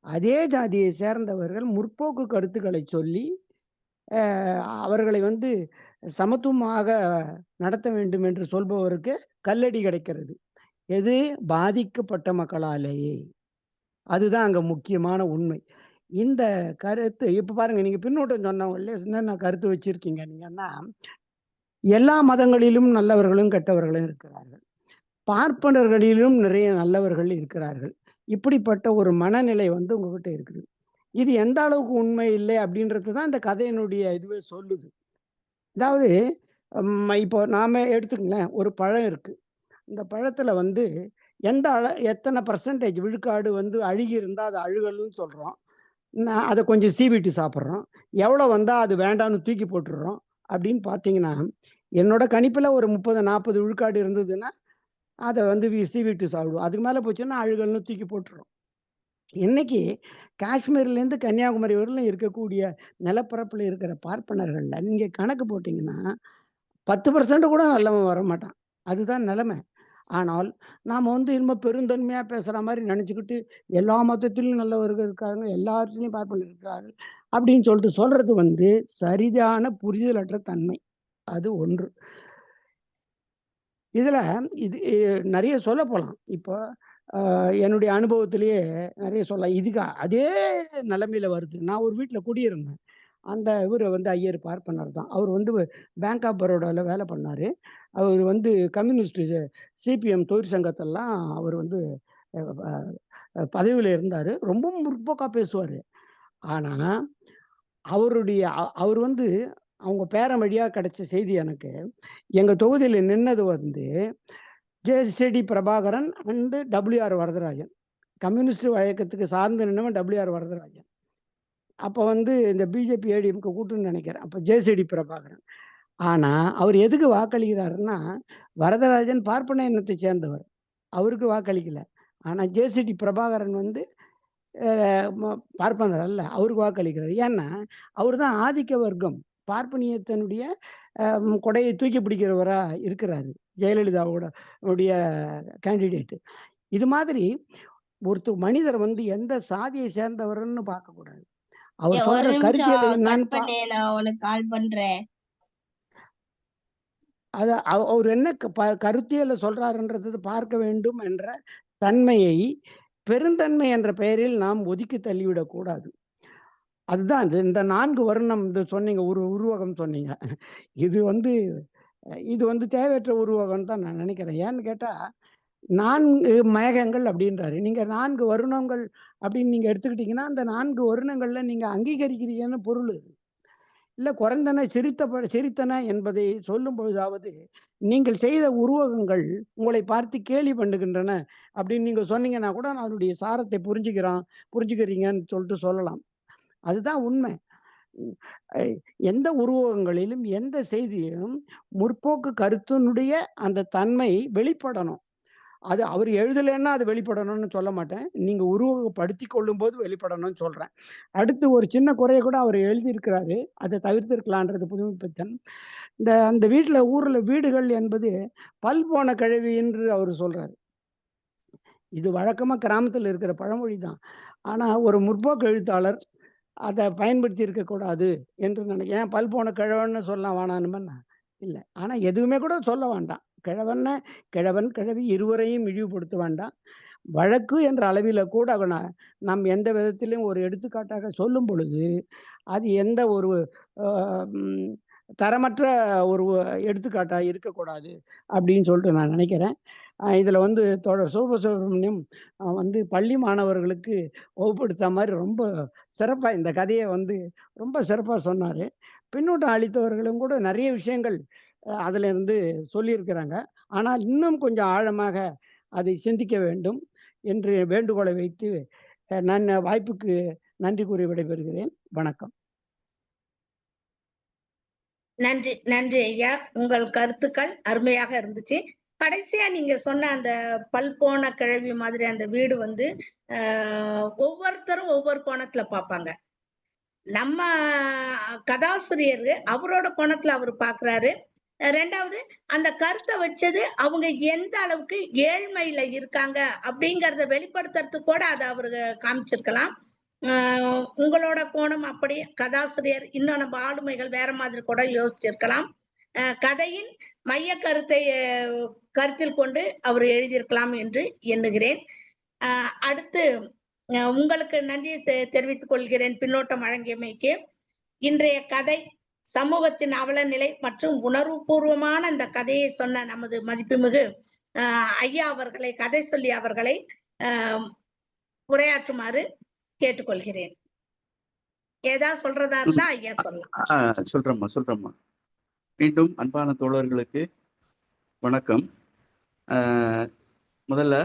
Speaker 8: அதே ஜாதியை சேர்ந்தவர்கள் முற்போக்கு கருத்துக்களை சொல்லி, அவர்களை வந்து சமத்துவமாக நடத்த வேண்டும் என்று சொல்பவருக்கு கல்லடி கிடைக்கிறது. எது? பாதிக்கப்பட்ட மக்களாலேயே. அதுதான் அங்க முக்கியமான உண்மை. இந்த கருத்து இப்ப பாருங்க, நீங்க பின்னூட்டம் சொன்னவங்கல்ல என்னென்ன கருத்து வச்சிருக்கீங்க நீங்கன்னா, எல்லா மதங்களிலும் நல்லவர்களும், கெட்டவர்களும் இருக்கிறார்கள். பார்ப்பனர்களிலும் நிறைய நல்லவர்கள் இருக்கிறார்கள். இப்படிப்பட்ட ஒரு மனநிலை வந்து உங்ககிட்ட இருக்குது. இது எந்த அளவுக்கு உண்மை இல்லை அப்படின்றது தான் இந்த கதையினுடைய இதுவே சொல்லுது. அதாவது இப்போ நாம எடுத்துக்கங்களேன், ஒரு பழம் இருக்கு. இந்த பழத்துல வந்து எத்தனை பெர்சன்டேஜ் விழுக்காடு வந்து அழுகி இருந்தா அது அழுகல்னு சொல்றோம். அத கொஞ்சம் சீவிட்டு சாப்பிடுறோம். எவ்வளோ வந்தா அது வேண்டான்னு தூக்கி போட்டுடுறோம். அப்படின்னு பார்த்தீங்கன்னா, என்னோட கணிப்புல ஒரு 30, 40 விழுக்காடு இருந்ததுன்னா, அத வந்து சீவிட்டு சாப்பிடுவோம். அதுக்கு மேல போச்சுன்னா அழுகல்னு தூக்கி போட்டுறோம். இன்னைக்கு காஷ்மீர்லேருந்து கன்னியாகுமரி வரையிலும் இருக்கக்கூடிய நிலப்பரப்புல இருக்கிற பார்ப்பனர்கள்ல நீங்க கணக்கு போட்டீங்கன்னா, 10% கூட நல்லவன் வரமாட்டான். அதுதான் நிலைமை. ஆனால், நாம வந்து என்னமோ பெருந்தன்மையா பேசுற மாரி நெனச்சுக்கிட்டு, எல்லா மதத்திலும் நல்லவர்கள் இருக்காங்க, எல்லாத்துலயும் பார்ப்பனர் இருக்கிறார்கள், அப்படின்னு சொல்லிட்டு சொல்றது வந்து சரியான புரிதலற்ற தன்மை. அது 1. இதுல இது நெறைய சொல்லப் போலாம். இப்போ என்னுடைய அனுபவத்திலேயே நெறைய சொல்லலாம். இதுக்கு அதே நிலைமையில வருது. நான் ஒரு வீட்ல குடியிருந்தேன். அந்த இவரு வந்து ஐயர் பார்ப்பனர் தான். அவரு வந்து பேங்க் ஆஃப் பரோடால வேலை பண்ணாரு. அவரு வந்து கம்யூனிஸ்ட் சிபிஎம் தொழிற்சங்கத்தெல்லாம் அவர் வந்து அ அ பதவியில இருந்தாரு. ரொம்ப முற்போக்கா பேசுவாரு. ஆனா, அவர் வந்து அவங்க பேரன் வழியா கிடைச்ச செய்தி எனக்கு. எங்க தொகுதியில நின்னது வந்து ஜே.சி.டி. பிரபாகரன் அண்ட் டபிள்யூ.ஆர். வரதராஜன். கம்யூனிஸ்ட் வழக்கத்துக்கு சார்ந்து நின்னவன் டபிள்யூ.ஆர். வரதராஜன். அப்ப வந்து இந்த பிஜேபி, ஏடிஎம்கே கூட்டணின்னு நினைக்கிறேன். அப்ப ஜே.சி.டி. பிரபாகரன். ஆனா, அவர் எதுக்கு வாக்களிக்கிறாருன்னா, வரதராஜன் பார்ப்பன இனத்தை சேர்ந்தவர். அவருக்கு வாக்களிக்கல. ஆனா, ஜே.சி.டி. பிரபாகரன் வந்து பார்ப்பனர் அல்ல. அவருக்கு வாக்களிக்கிறார். ஏன்னா, அவரு தான் ஆதிக்க வர்க்கம். பார்ப்பனியத்தினுடைய கொடையை தூக்கி பிடிக்கிறவரா இருக்கிறாரு. ஜெயலலிதாவோட உடைய கேண்டிடேட். இது மாதிரி மனிதர் வந்து எந்த சாதியை சேர்ந்தவர்ன்னு பார்க்கக்கூடாது. அவர்
Speaker 10: ஒரு
Speaker 8: சொல்ற
Speaker 10: நிமிஷம்
Speaker 8: கருத்தியல்
Speaker 10: கட்
Speaker 8: என்னன்னு
Speaker 10: பண்ணு, நான் உனக்கு கால் பண்றேன்.
Speaker 8: அவர் என்ன கருத்தியல சொல்றாருன்றது பார்க்க வேண்டும் என்ற தன்மையை பெருந்தன்மை என்ற பெயரில் நாம் ஒதுக்கி தள்ளிவிடக் கூடாது. அதுதான் இந்த 4 வருணம் சொன்னீங்க, உருவகம் சொன்னீங்க. இது வந்து இது வந்து தேவையற்ற உருவகம்னு தான் நான் நினைக்கிறேன். ஏன்னு கேட்டா, 4 மேகங்கள் அப்படின்றாரு. நீங்க 4 வருணங்கள் அப்படின்னு நீங்க எடுத்துக்கிட்டீங்கன்னா, அந்த 4 வருணங்கள்ல நீங்க அங்கீகரிக்கிறீங்கன்னு பொருள். இல்ல குறைந்தன சிரித்தன என்பதை சொல்லும் பொழுதாவது, நீங்கள் செய்த உருவகங்கள் உங்களை பார்த்து கேலி பண்ணுகின்றன அப்படின்னு நீங்க சொன்னீங்கன்னா கூட, நான் அதனுடைய சாரத்தை புரிஞ்சுக்கிறீங்கன்னு சொல்லிட்டு சொல்லலாம். அதுதான் உண்மை. எந்த உருவகங்களிலும், எந்த செய்தியிலும் முற்போக்கு கருத்தினுடைய அந்த தன்மை வெளிப்படணும். அது அவர் எழுதலைன்னா அது வெளிப்படணும்னு சொல்ல மாட்டேன். நீங்க உருவகப்படுத்திக் கொள்ளும்போது வெளிப்படணும்னு சொல்றேன். அடுத்து ஒரு சின்ன குறைய கூட அவர் எழுதியிருக்கிறாரு. அத தவிர்த்திருக்கலான்றது புதுமைப்பித்தன். அந்த ஊர்ல வீடுகள் என்பது பல் போன கிழவி என்று அவரு சொல்றாரு. இது வழக்கமா கிராமத்துல இருக்கிற பழமொழி தான். ஆனா ஒரு முற்போக்கு எழுத்தாளர் அத பயன்படுத்தி இருக்கக்கூடாது என்று ஏன் பல் போன கிழவன்னு சொல்லலாம் வேணானுமன்னா? இல்ல. ஆனா எதுவுமே கூட சொல்ல வேண்டாம். கிழவன், கிழவி இருவரையும் இழிவுபடுத்த வேண்டாம். வழக்கு என்ற அளவில கூட நாம் எந்த விதத்திலும் ஒரு எடுத்துக்காட்டாக சொல்லும் பொழுது, அது எந்த ஒரு அ ம் தரமற்ற ஒரு எடுத்துக்காட்டா இருக்கக்கூடாது அப்படின்னு சொல்லிட்டு நான் நினைக்கிறேன். இதுல வந்து தோழர் சிவசுப்ரமணியம் வந்து பள்ளி மாணவர்களுக்கு வகுப்படுத்த மாதிரி ரொம்ப சிறப்பா இந்த கதையை வந்து ரொம்ப சிறப்பா சொன்னாரு. பின்னூட்டம் அளித்தவர்களும் கூட நிறைய விஷயங்கள் அதுல இருந்து சொல்லியிருக்கிறாங்க. ஆனால் இன்னும் கொஞ்சம் ஆழமாக அதை சிந்திக்க வேண்டும் என்று வேண்டுகோளை வைத்து நான் வாய்ப்புக்கு நன்றி கூறி விடைபெறுகிறேன். வணக்கம்.
Speaker 1: நன்றி நன்றி ஐயா, உங்கள் கருத்துக்கள் அருமையாக இருந்துச்சு. கடைசியா நீங்க சொன்ன அந்த பல் போன கிழவி மாதிரி அந்த வீடு வந்து ஒவ்வொருத்தரும் ஒவ்வொரு கோணத்துல பார்ப்பாங்க. நம்ம கதாசிரியர் அவரோட கோணத்துல அவர் பாக்குறாரு. ரெண்டாவது அந்த கருத்தை வச்சது அவங்க எந்த அளவுக்கு ஏழ்மையில இருக்காங்க அப்படிங்கறத வெளிப்படுத்துறதுக்கு கூட அதை அவரு காமிச்சிருக்கலாம். உங்களோட கோணம் அப்படி, கதாசிரியர் இன்னும் நம்ம ஆளுமைகள் வேற மாதிரி கூட யோசிச்சிருக்கலாம். கதையின் மைய கருத்தை கருத்தில் கொண்டு அவர் எழுதியிருக்கலாம் என்று எண்ணுகிறேன். அடுத்து உங்களுக்கு நன்றி தெரிவித்துக் கொள்கிறேன் பின்னோட்டம் வழங்கியமைக்கு. இன்றைய கதை சமூகத்தின் அவல நிலை மற்றும் உணர்வுபூர்வமான இந்த கதையை சொன்ன நமது மதிப்புமிகு ஐயா அவர்களை, கதை சொல்லி அவர்களை உரையாற்றுமாறு கேட்டுக்கொள்கிறேன். ஏதாவது சொல்றதா இருந்தா ஐயா சொல்லலாம்.
Speaker 2: சொல்றேம்மா. மீண்டும் அன்பான தோழர்களுக்கு வணக்கம். முதல்ல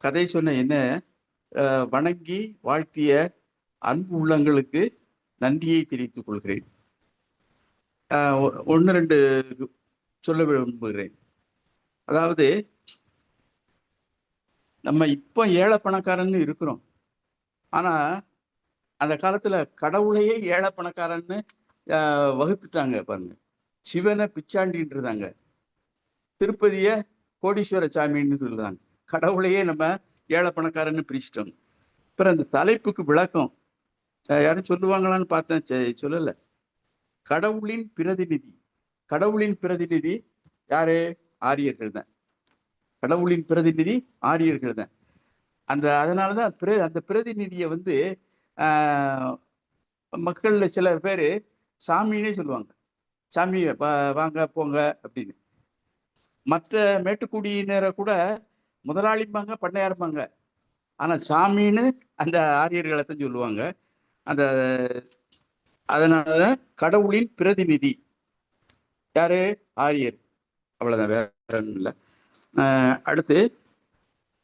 Speaker 2: கதை சொன்ன என்ன வணங்கி வாழ்த்திய அன்பு உள்ளங்களுக்கு நன்றியை தெரிவித்துக் கொள்கிறேன். 1-2 சொல்ல விரும்புகிறேன். அதாவது நம்ம இப்போ ஏழை பணக்காரன்னு இருக்கிறோம். ஆனா அந்த காலத்துல கடவுளையே ஏழை பணக்காரன்னு வகுத்துட்டாங்க பாருங்க. சிவனை பிச்சாண்டின்றாங்க, திருப்பதிய கோடீஸ்வர சாமின்னு சொல்றாங்க. கடவுளையே நம்ம ஏழை பணக்காரன்னு பிரிச்சிட்டோம். அப்புறம் அந்த தலைப்புக்கு விளக்கம் யாரும் சொல்லுவாங்களான்னு பார்த்தேன், சொல்லல. கடவுளின் பிரதிநிதி. கடவுளின் பிரதிநிதி யாரு? ஆரியர்கள் தான். கடவுளின் பிரதிநிதி ஆரியர்கள் தான். அதனாலதான் அந்த பிரதிநிதியை வந்து மக்கள்ல சில பேரு சாமின்னே சொல்லுவாங்க. சாமி வாங்க போங்க அப்படின்னு. மற்ற மேட்டுக்குடியினரை கூட முதலாளிம்பாங்க, பண்ணையாருப்பாங்க. ஆனா சாமின்னு அந்த ஆரியர்களை தான் சொல்லுவாங்க. அதனால கடவுளின் பிரதிநிதி யாரு? ஆரியர். அவ்வளவுதான், வேற இல்லை. அடுத்து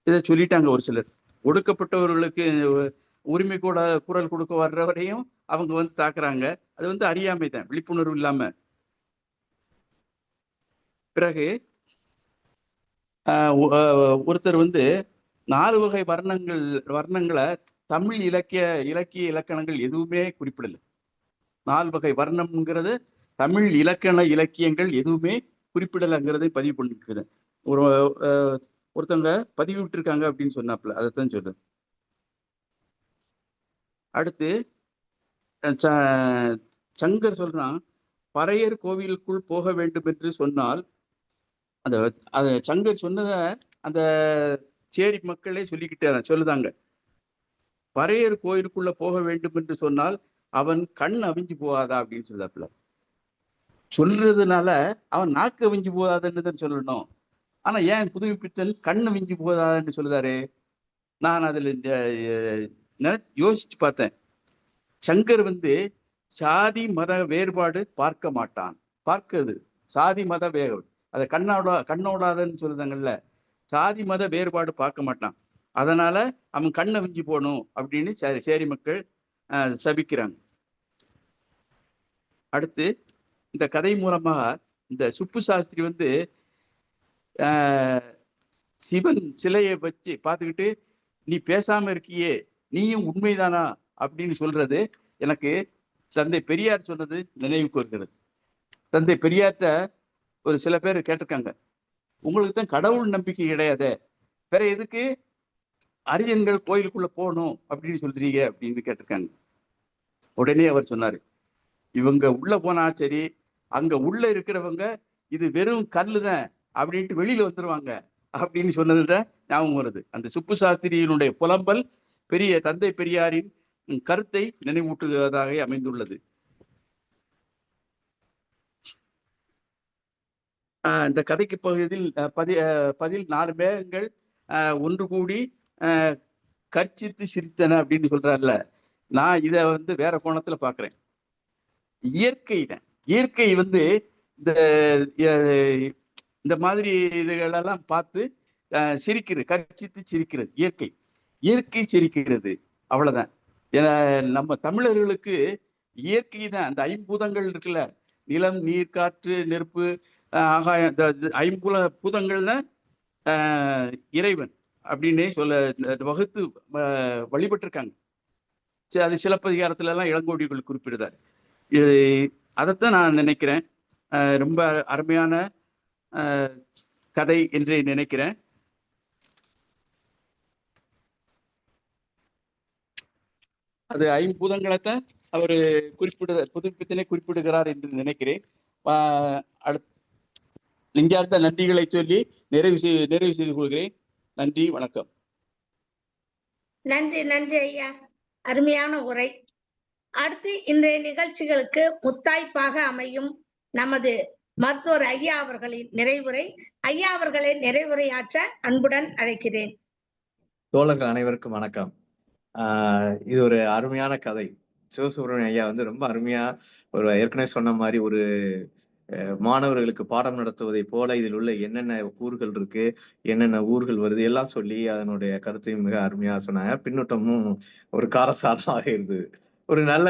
Speaker 2: இதை சொல்லிட்டாங்க ஒரு சிலர். ஒடுக்கப்பட்டவர்களுக்கு உரிமை கூட குரல் கொடுக்க வர்றவரையும் அவங்க வந்து தாக்குறாங்க. அது வந்து அறியாமை தான், விழிப்புணர்வு இல்லாம. பிறகு ஒருத்தர் வந்து 4 வகை வர்ணங்களை தமிழ் இலக்கிய இலக்கணங்கள் எதுவுமே குறிப்பிடல. 4 வகை வர்ணம்ங்கிறது தமிழ் இலக்கியங்கள் எதுவுமே குறிப்பிடலைங்கிறதை பதிவு பண்ணிருக்கிறேன். ஒருத்தவங்க பதிவு விட்டுருக்காங்க அப்படின்னு சொன்னாப்புல, அதைத்தான் சொல்றேன். அடுத்து சங்கர் சொல்றான், பறையர் கோவிலுக்குள் போக வேண்டும் என்று சொன்னால், அந்த சங்கர் சொன்னதை அந்த சேரி மக்களே சொல்லுதாங்க. பறையர் கோயிலுக்குள்ள போக வேண்டும் என்று சொன்னால் அவன் கண் அவிஞ்சு போகாதா அப்படின்னு சொல்லாப்புல. சொல்றதுனால அவன் நாக்கு அவிஞ்சு போகாதுன்னு தான் சொல்லணும். ஆனா ஏன் புதுமைப்பித்தன் கண் அவிஞ்சு போகாதான்னு சொல்லுதாரு? நான் அதுல யோசிச்சு பார்த்தேன். சங்கர் வந்து சாதி மத வேறுபாடு பார்க்க மாட்டான். பார்க்குது சாதி மத வேறுபாடு, அதை கண்ணோடாதன்னு சொல்லுதாங்கல்ல. சாதி மத வேறுபாடு பார்க்க மாட்டான். அதனால அவன் கண்ணை விஞ்சி போகணும் அப்படின்னு சேரி மக்கள் சபிக்கிறாங்க. அடுத்து இந்த கதை மூலமாக இந்த சுப்பு சாஸ்திரி வந்து சிவன் சிலையை வச்சு பார்த்துக்கிட்டு, நீ பேசாம இருக்கியே, நீயும் உண்மைதானா அப்படின்னு சொல்றது எனக்கு தந்தை பெரியார் சொன்னது நினைவுக்கு வருகிறது. தந்தை பெரியார்ட்ட ஒரு சில பேர் கேட்டிருக்காங்க, உங்களுக்கு தான் கடவுள் நம்பிக்கை கிடையாது, வேற எதுக்கு அரியன்கள் கோயிலுக்குள்ள போகணும் அப்படின்னு சொல்றீங்க அப்படின்னு கேட்டிருக்காங்க. உடனே அவர் சொன்னாரு, இவங்க உள்ள போனா சரி, அங்க உள்ள இருக்கிறவங்க இது வெறும் கல்லுதான் அப்படின்ட்டு வெளியில வந்துருவாங்க அப்படின்னு சொன்னதுதான் ஞாபகம் வருது. அந்த சுப்பு சாஸ்திரியினுடைய புலம்பல் தந்தை பெரியாரின் கருத்தை நினைவூட்டுவதாக அமைந்துள்ளது. இந்த கதைக்கு பகுதியில் பதில் 4 மேகங்கள் ஒன்று கூடி கர்ச்சித்து சிரித்தன அப்படின்னு சொல்றாருல. நான் இதை வேற கோணத்துல பாக்குறேன். இயற்கை இந்த இந்த மாதிரி இதுகளெல்லாம் பார்த்து சிரிக்கிறது, கர்ச்சித்து சிரிக்கிறது. இயற்கை சிரிக்கிறது, அவ்வளவுதான். நம்ம தமிழர்களுக்கு இயற்கை தான். அந்த 5 பூதங்கள் இருக்குல்ல, நிலம், நீர், காற்று, நெருப்பு, ஆகாயம், இந்த 5 பூதங்கள்ல இறைவன் அப்படின்னே வகுத்து வழிபட்டிருக்காங்க. அது சிலப்பதிகாரத்துல எல்லாம் இளங்கோடிகள் குறிப்பிடுதார். அதைத்தான் நான் நினைக்கிறேன். ரொம்ப அருமையான கதை என்று நினைக்கிறேன். அது 5 பூதங்களைத்தான் அவர் குறிப்பிடுகிறார் என்று நினைக்கிறேன். நெஞ்சார்ந்த நன்றிகளை சொல்லி நிறைவு செய்து கொள்கிறேன். நன்றி, வணக்கம்.
Speaker 1: நன்றி ஐயா, அருமையான உரை. அடுத்து இன்றைய நிகழ்ச்சிகளுக்கு முத்தாய்ப்பாக அமையும் நமது மருத்துவர் ஐயா அவர்களின் நிறைவுரை. ஐயா அவர்களை நிறைவுரையாற்ற அன்புடன் அழைக்கிறேன்.
Speaker 11: தோழர்கள் அனைவருக்கும் வணக்கம். இது ஒரு அருமையான கதை. சிவசுப்ரமணியம் ஐயா ரொம்ப அருமையா ஏற்கனவே சொன்ன மாதிரி ஒரு மாணவர்களுக்கு பாடம் நடத்துவதை போல இதில் உள்ள என்னென்ன கூறுகள் இருக்கு, என்னென்ன ஊர்கள் வருது எல்லாம் சொல்லி அதனுடைய கருத்தையும் மிக அருமையா சொன்னாங்க. பின்னூட்டமும் ஒரு காரசாரமாக இருந்தது. ஒரு நல்ல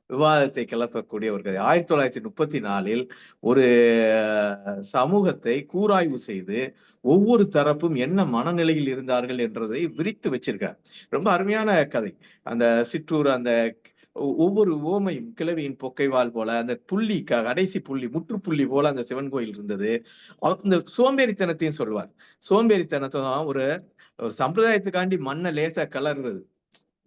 Speaker 11: விவாதத்தை கிளப்பக்கூடிய ஒரு கதை. 1934 ஒரு சமூகத்தை கூராய்வு செய்து ஒவ்வொரு தரப்பும் என்ன மனநிலையில் இருந்தார்கள் என்றதை விரித்து வச்சிருக்கார். ரொம்ப அருமையான கதை. அந்த சிற்றூர், அந்த ஒவ்வொரு ஓமையும் கிழவியின் பொக்கைவால் போல, அந்த புள்ளி கடைசி புள்ளி முற்றுப்புள்ளி போல அந்த சிவன் கோயில் இருந்தது. அந்த சோம்பேறித்தனத்தையும் சொல்வார். சோம்பேறித்தனத்தை தான் ஒரு சம்பிரதாயத்துக்காண்டி மண்ணை லேசா கலர்றது,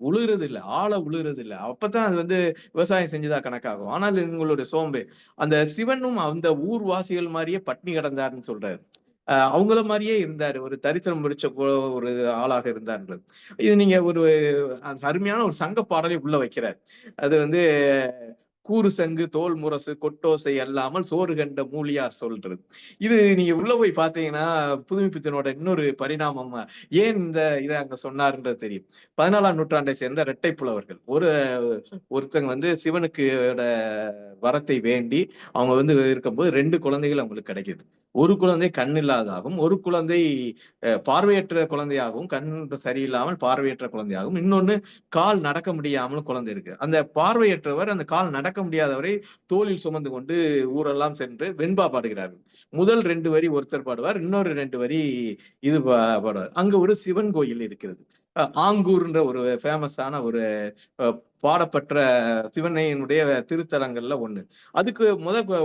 Speaker 11: உழுகிறது இல்லை, ஆழ உழுகிறது இல்லை. அப்பதான் அது விவசாயம் செஞ்சுதான் கணக்காகும். ஆனால் உங்களுடைய சோம்பே அந்த சிவனும் அந்த ஊர்வாசிகள் மாதிரியே பட்னி கிடந்தாருன்னு சொல்றாரு. அவங்கள மாதிரியே இருந்தாரு, ஒரு தரித்திரம் பிடிச்ச ஒரு ஆளாக இருந்தார்ன்றது. இது நீங்க ஒரு அருமையான ஒரு சங்க பாடலை உள்ள வைக்கிறார். அது கூறு சங்கு தோல் முரசு கொட்டோசை அல்லாமல் சோறு கண்ட மூலியார் சொல்றது. இது நீங்க உள்ள போய் பாத்தீங்கன்னா புதுமைப்பித்தனோட இன்னொரு பரிணாமம் ஏன் இதை அங்க சொன்னாருன்றது தெரியும். 14ஆம் நூற்றாண்டை சேர்ந்த இரட்டை புலவர்கள் ஒருத்தங்க சிவனுக்கு வரத்தை வேண்டி அவங்க இருக்கும்போது 2 குழந்தைகள் அவங்களுக்கு கிடைக்குது. ஒரு குழந்தை கண் இல்லாதாகவும், ஒரு குழந்தை பார்வையற்ற குழந்தையாகவும், கண் சரியில்லாமல் பார்வையற்ற குழந்தையாகவும், இன்னொன்னு கால் நடக்க முடியாமல் குழந்தை இருக்கு. அந்த பார்வையற்றவர் அந்த கால் நடக்க முடியாதவரை தோளில் சுமந்து கொண்டு ஊரெல்லாம் சென்று வெண்பா பாடுகிறார்கள். முதல் 2 வரி ஒருத்தர் பாடுவார், இன்னொரு 2 வரி இது பாடுவார். அங்க ஒரு சிவன் கோயில் இருக்கிறது. ஆங்கூர்ன்ற ஒரு ஃபேமஸான ஒரு பாடப்பட்ட சிவனையினுடைய திருத்தலங்கள்ல ஒண்ணு. அதுக்கு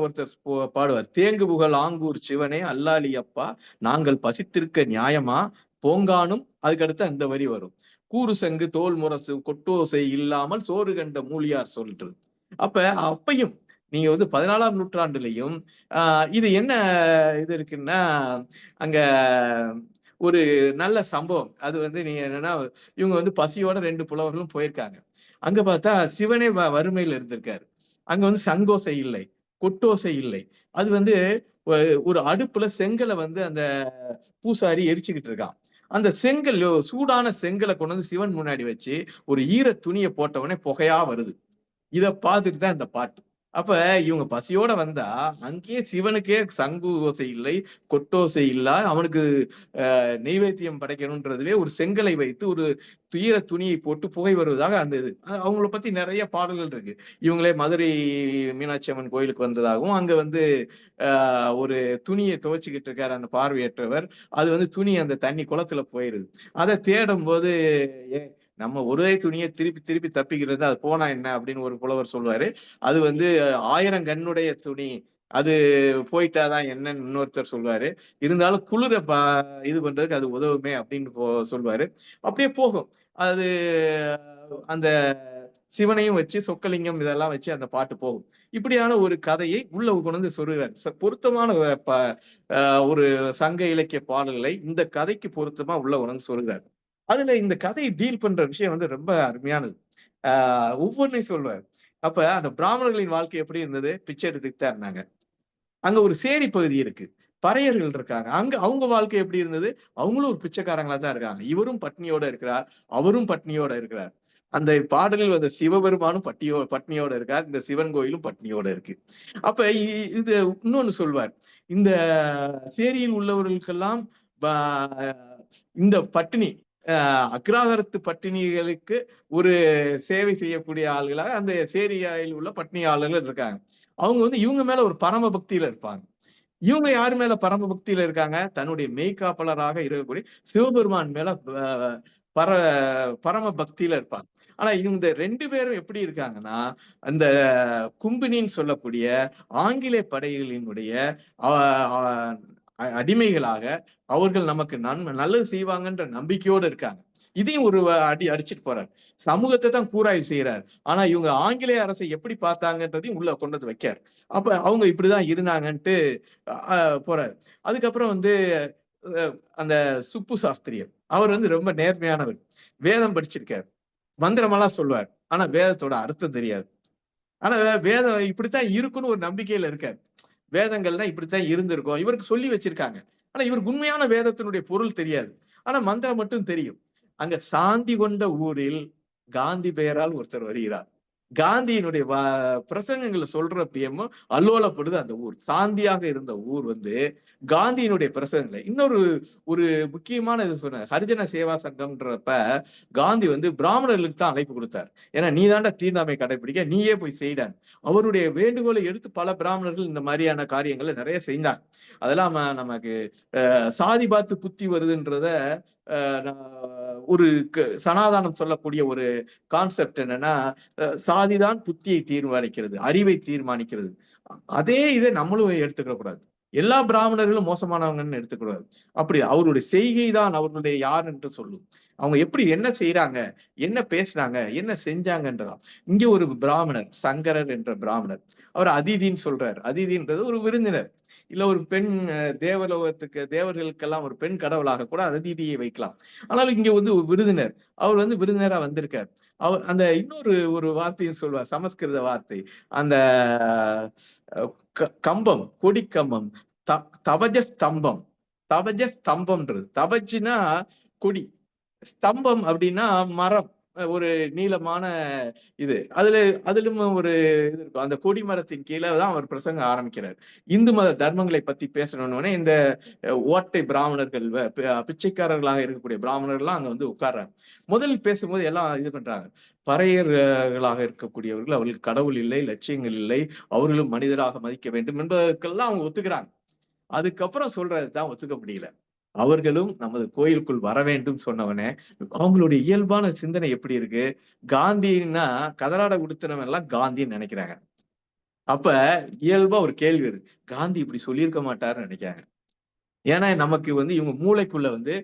Speaker 11: ஒருத்தர் பாடுவார், தேங்கு புகழ் ஆங்கூர் சிவனே அல்லாலி அப்பா நாங்கள் பசித்திருக்க நியாயமா போங்கானும். அதுக்கடுத்து அந்த வரி வரும், கூறு சங்கு தோல் முரசு கொட்டோசை இல்லாமல் சோறு கண்ட மூலியார் சொல்றது. அப்பையும் நீங்க 14ஆம் நூற்றாண்டுலையும் இது என்ன இது இருக்குன்னா, அங்க ஒரு நல்ல சம்பவம். அது நீங்க என்னன்னா, இவங்க பசியோட 2 புலவர்களும் போயிருக்காங்க. அங்க பார்த்தா சிவனே வறுமையில இருந்திருக்காரு. அங்க சங்கோசை இல்லை, கொட்டோசை இல்லை. அது ஒரு அடுப்புல செங்கலை அந்த பூசாரி எரிச்சுக்கிட்டு இருக்கான். அந்த செங்கல், சூடான செங்கலை கொண்டு சிவன் முன்னாடி வச்சு ஒரு ஈர துணியை போட்டவனே புகையா வருது. இத பார்த்துட்டு தான் இந்த பாட்டு. அப்ப இவங்க பசியோட வந்தா அங்கேயே சிவனுக்கே சங்கு ஓசை இல்லை, கொட்டோசை இல்ல, அவனுக்கு நெய்வேத்தியம் படைக்கணும்ன்றதுவே ஒரு செங்கலை வைத்து ஒரு துயர துணியை போட்டு புகை வருவதாக அந்த இது. அவங்கள பத்தி நிறைய பாடல்கள் இருக்கு. இவங்களே மதுரை மீனாட்சி அம்மன் கோயிலுக்கு வந்ததாகவும், அங்க ஒரு துணியை துவைச்சுக்கிட்டு இருக்காரு அந்த பார்வையற்றவர். அது துணி அந்த தண்ணி குளத்துல போயிருது. அதை தேடும் போது நம்ம ஒரே துணியை திருப்பி தப்பிக்கிறது, அது போனா என்ன அப்படின்னு ஒரு புலவர் சொல்லுவாரு. அது 1000 கண்ணுடைய துணி, அது போயிட்டாதான் என்னன்னு இன்னொருத்தர் சொல்லுவாரு. இருந்தாலும் குளிர இது பண்றதுக்கு அது உதவுமே அப்படின்னு சொல்லுவாரு. அப்படியே போகும். அது அந்த சிவனையும் வச்சு சொக்கலிங்கம் இதெல்லாம் வச்சு அந்த பாட்டு போகும். இப்படியான ஒரு கதையை உள்ள கொண்டு சொல்லுகிறார். பொருத்தமான ஒரு சங்க இலக்கிய பாடல்களை இந்த கதைக்கு பொருத்தமா உள்ள கொண்டு சொல்லுகிறார். அதுல இந்த கதையை டீல் பண்ற விஷயம் ரொம்ப அருமையானது. ஒவ்வொன்றையும் சொல்வார். அப்ப அந்த பிராமணர்களின் வாழ்க்கை எப்படி இருந்தது? பிச்சை எடுத்துக்கிட்டு தான் இருந்தாங்க. அங்க ஒரு சேரி பகுதி இருக்கு, பறையர்கள் இருக்காங்க. அங்க அவங்க வாழ்க்கை எப்படி இருந்தது? அவங்களும் ஒரு பிச்சைக்காரங்களா தான் இருக்காங்க. இவரும் பட்னியோட இருக்கிறார், அவரும் பட்னியோட இருக்கிறார். அந்த பாடலில் அந்த சிவபெருமானும் பட்னியோட இருக்கார், இந்த சிவன் கோயிலும் பட்னியோட இருக்கு. அப்ப இது இன்னொன்னு சொல்வார், இந்த சேரியில் உள்ளவர்களுக்கெல்லாம் இந்த பட்டினி அக்ராகரத்து பட்டினிகளுக்கு ஒரு சேவை செய்யக்கூடிய ஆளுகளாக அந்த சேரியாயில் உள்ள பட்டினியாளர்கள் இருக்காங்க. அவங்க வந்து இவங்க மேல ஒரு பரம பக்தியில இருப்பாங்க. இவங்க யாரு மேல பரம பக்தியில இருக்காங்க? தன்னுடைய மெய்காப்பலராக இருக்கக்கூடிய சிவபெருமான் மேல பரம பக்தியில இருப்பாங்க. ஆனா இந்த 2 பேரும் எப்படி இருக்காங்கன்னா, அந்த கும்பினின்னு சொல்லக்கூடிய ஆங்கிலேய படைகளினுடைய அடிமைகளாக அவர்கள் நமக்கு நல்லது செய்வாங்கன்ற நம்பிக்கையோடு இருக்காங்க. இதையும் ஒரு அடிச்சிட்டு போறார். சமூகத்தை தான் கூராய்வு செய்யறார். ஆனா இவங்க ஆங்கிலேய அரசை எப்படி பார்த்தாங்கன்றதையும் உள்ள கொண்டு வந்து வைக்கார். அப்ப அவங்க இப்படிதான் இருந்தாங்கன்ட்டு போறாரு. அதுக்கப்புறம் வந்து அந்த சுப்பு சாஸ்திரியர், அவர் வந்து ரொம்ப நேர்மையானவர், வேதம் படிச்சிருக்கார், மந்திரமெல்லாம் சொல்லுவார். ஆனா வேதத்தோட அர்த்தம் தெரியாது. ஆனா வேதம் இப்படித்தான் இருக்குன்னு ஒரு நம்பிக்கையில இருக்காரு. வேதங்கள்னா இப்படித்தான் இருந்திருக்கும், இவருக்கு சொல்லி வச்சிருக்காங்க. ஆனா இவருக்கு உண்மையான வேதத்தினுடைய பொருள் தெரியாது. ஆனா மந்திரம் மட்டும் தெரியும். அங்க சாந்தி கொண்ட ஊரில் காந்தி பெயரால் ஒருத்தர் வருகிறார். காந்தியினுடைய பிரசங்கங்களை சொல்றப்பயமோ அல்லோலப்படுது அந்த ஊர். சாந்தியாக இருந்த ஊர் வந்து காந்தியினுடைய பிரசங்கங்களை ஒரு முக்கியமான இது சொன்ன ஹரிஜன சேவா சங்கம்ன்றப்ப காந்தி வந்து பிராமணர்களுக்கு தான் அழைப்பு கொடுத்தார். ஏன்னா நீ தாண்டா தீண்டாமை கடைபிடிக்க, நீயே போய் செய்டான். அவருடைய வேண்டுகோளை எடுத்து பல பிராமணர்கள் இந்த மாதிரியான காரியங்களை நிறைய செய்தாங்க. அதெல்லாம் நமக்கு சாதி பார்த்து புத்தி வருதுன்றத ஒரு சனாதானம் சொல்லக்கூடிய ஒரு கான்செப்ட் என்னன்னா, சாதிதான் புத்தியை தீர்மானிக்கிறது, அறிவை தீர்மானிக்கிறது. அதே இதை நம்மளும் எடுத்துக்க கூடாது. எல்லா பிராமணர்களும் மோசமானவங்கன்னு எடுத்துக்கூடாது. அப்படி அவருடைய செய்கை தான் அவர்களுடைய யார் என்று சொல்லும். அவங்க எப்படி என்ன செய்யறாங்க, என்ன பேசுறாங்க, என்ன செஞ்சாங்கன்றதான். இங்க ஒரு பிராமணர், சங்கரர் என்ற பிராமணர், அவர் அதிதின்னு சொல்றாரு. அதிதின்றது ஒரு விருந்தினர், இல்ல ஒரு பெண் தேவர்களுக்கெல்லாம் ஒரு பெண் கடவுளாக கூட அதிதியை வைக்கலாம். ஆனாலும் இங்க வந்து ஒரு விருந்தினர், அவர் வந்து விருந்தினரா வந்திருக்கார். அவர் அந்த ஒரு வார்த்தையும் சொல்வார், சமஸ்கிருத வார்த்தை, அந்த கம்பம், கொடி கம்பம், தபஜ ஸ்தம்பம். தபஜ ஸ்தம்பம்ன்றது, தபஜ்னா கொடி, ஸ்தம்பம் அப்படின்னா மரம், ஒரு நீளமான இது. அதிலும் ஒரு இது இருக்கும். அந்த கொடி மரத்தின் கீழே தான் அவர் பிரசங்க ஆரம்பிக்கிறார். இந்து மத தர்மங்களை பத்தி பேசணும்னு இந்த ஓட்டை பிராமணர்கள், பிச்சைக்காரர்களாக இருக்கக்கூடிய பிராமணர்கள்லாம் அங்க வந்து உட்கார்றாங்க. முதலில் பேசும்போது எல்லாம் இது பண்றாங்க. பறையர்களாக இருக்கக்கூடியவர்கள், அவர்களுக்கு கடவுள் இல்லை, லட்சியங்கள் இல்லை, அவர்களும் மனிதராக மதிக்க வேண்டும் என்பதற்கெல்லாம் அவங்க ஒத்துக்கிறாங்க. அதுக்கப்புறம் சொல்றதுதான் ஒத்துக்க முடியல. அவர்களும் நமது கோயிலுக்குள் வர வேண்டும் சொன்னவனே, அவங்களுடைய இயல்பான சிந்தனை எப்படி இருக்கு? காந்தின்னா கதராட உடுத்தினவன் எல்லாம் காந்தின்னு நினைக்கிறாங்க. அப்ப இயல்பா ஒரு கேள்வி வருது, காந்தி இப்படி சொல்லியிருக்க மாட்டாருன்னு நினைக்கிறாங்க. ஏன்னா நமக்கு வந்து இவங்க மூளைக்குள்ள வந்து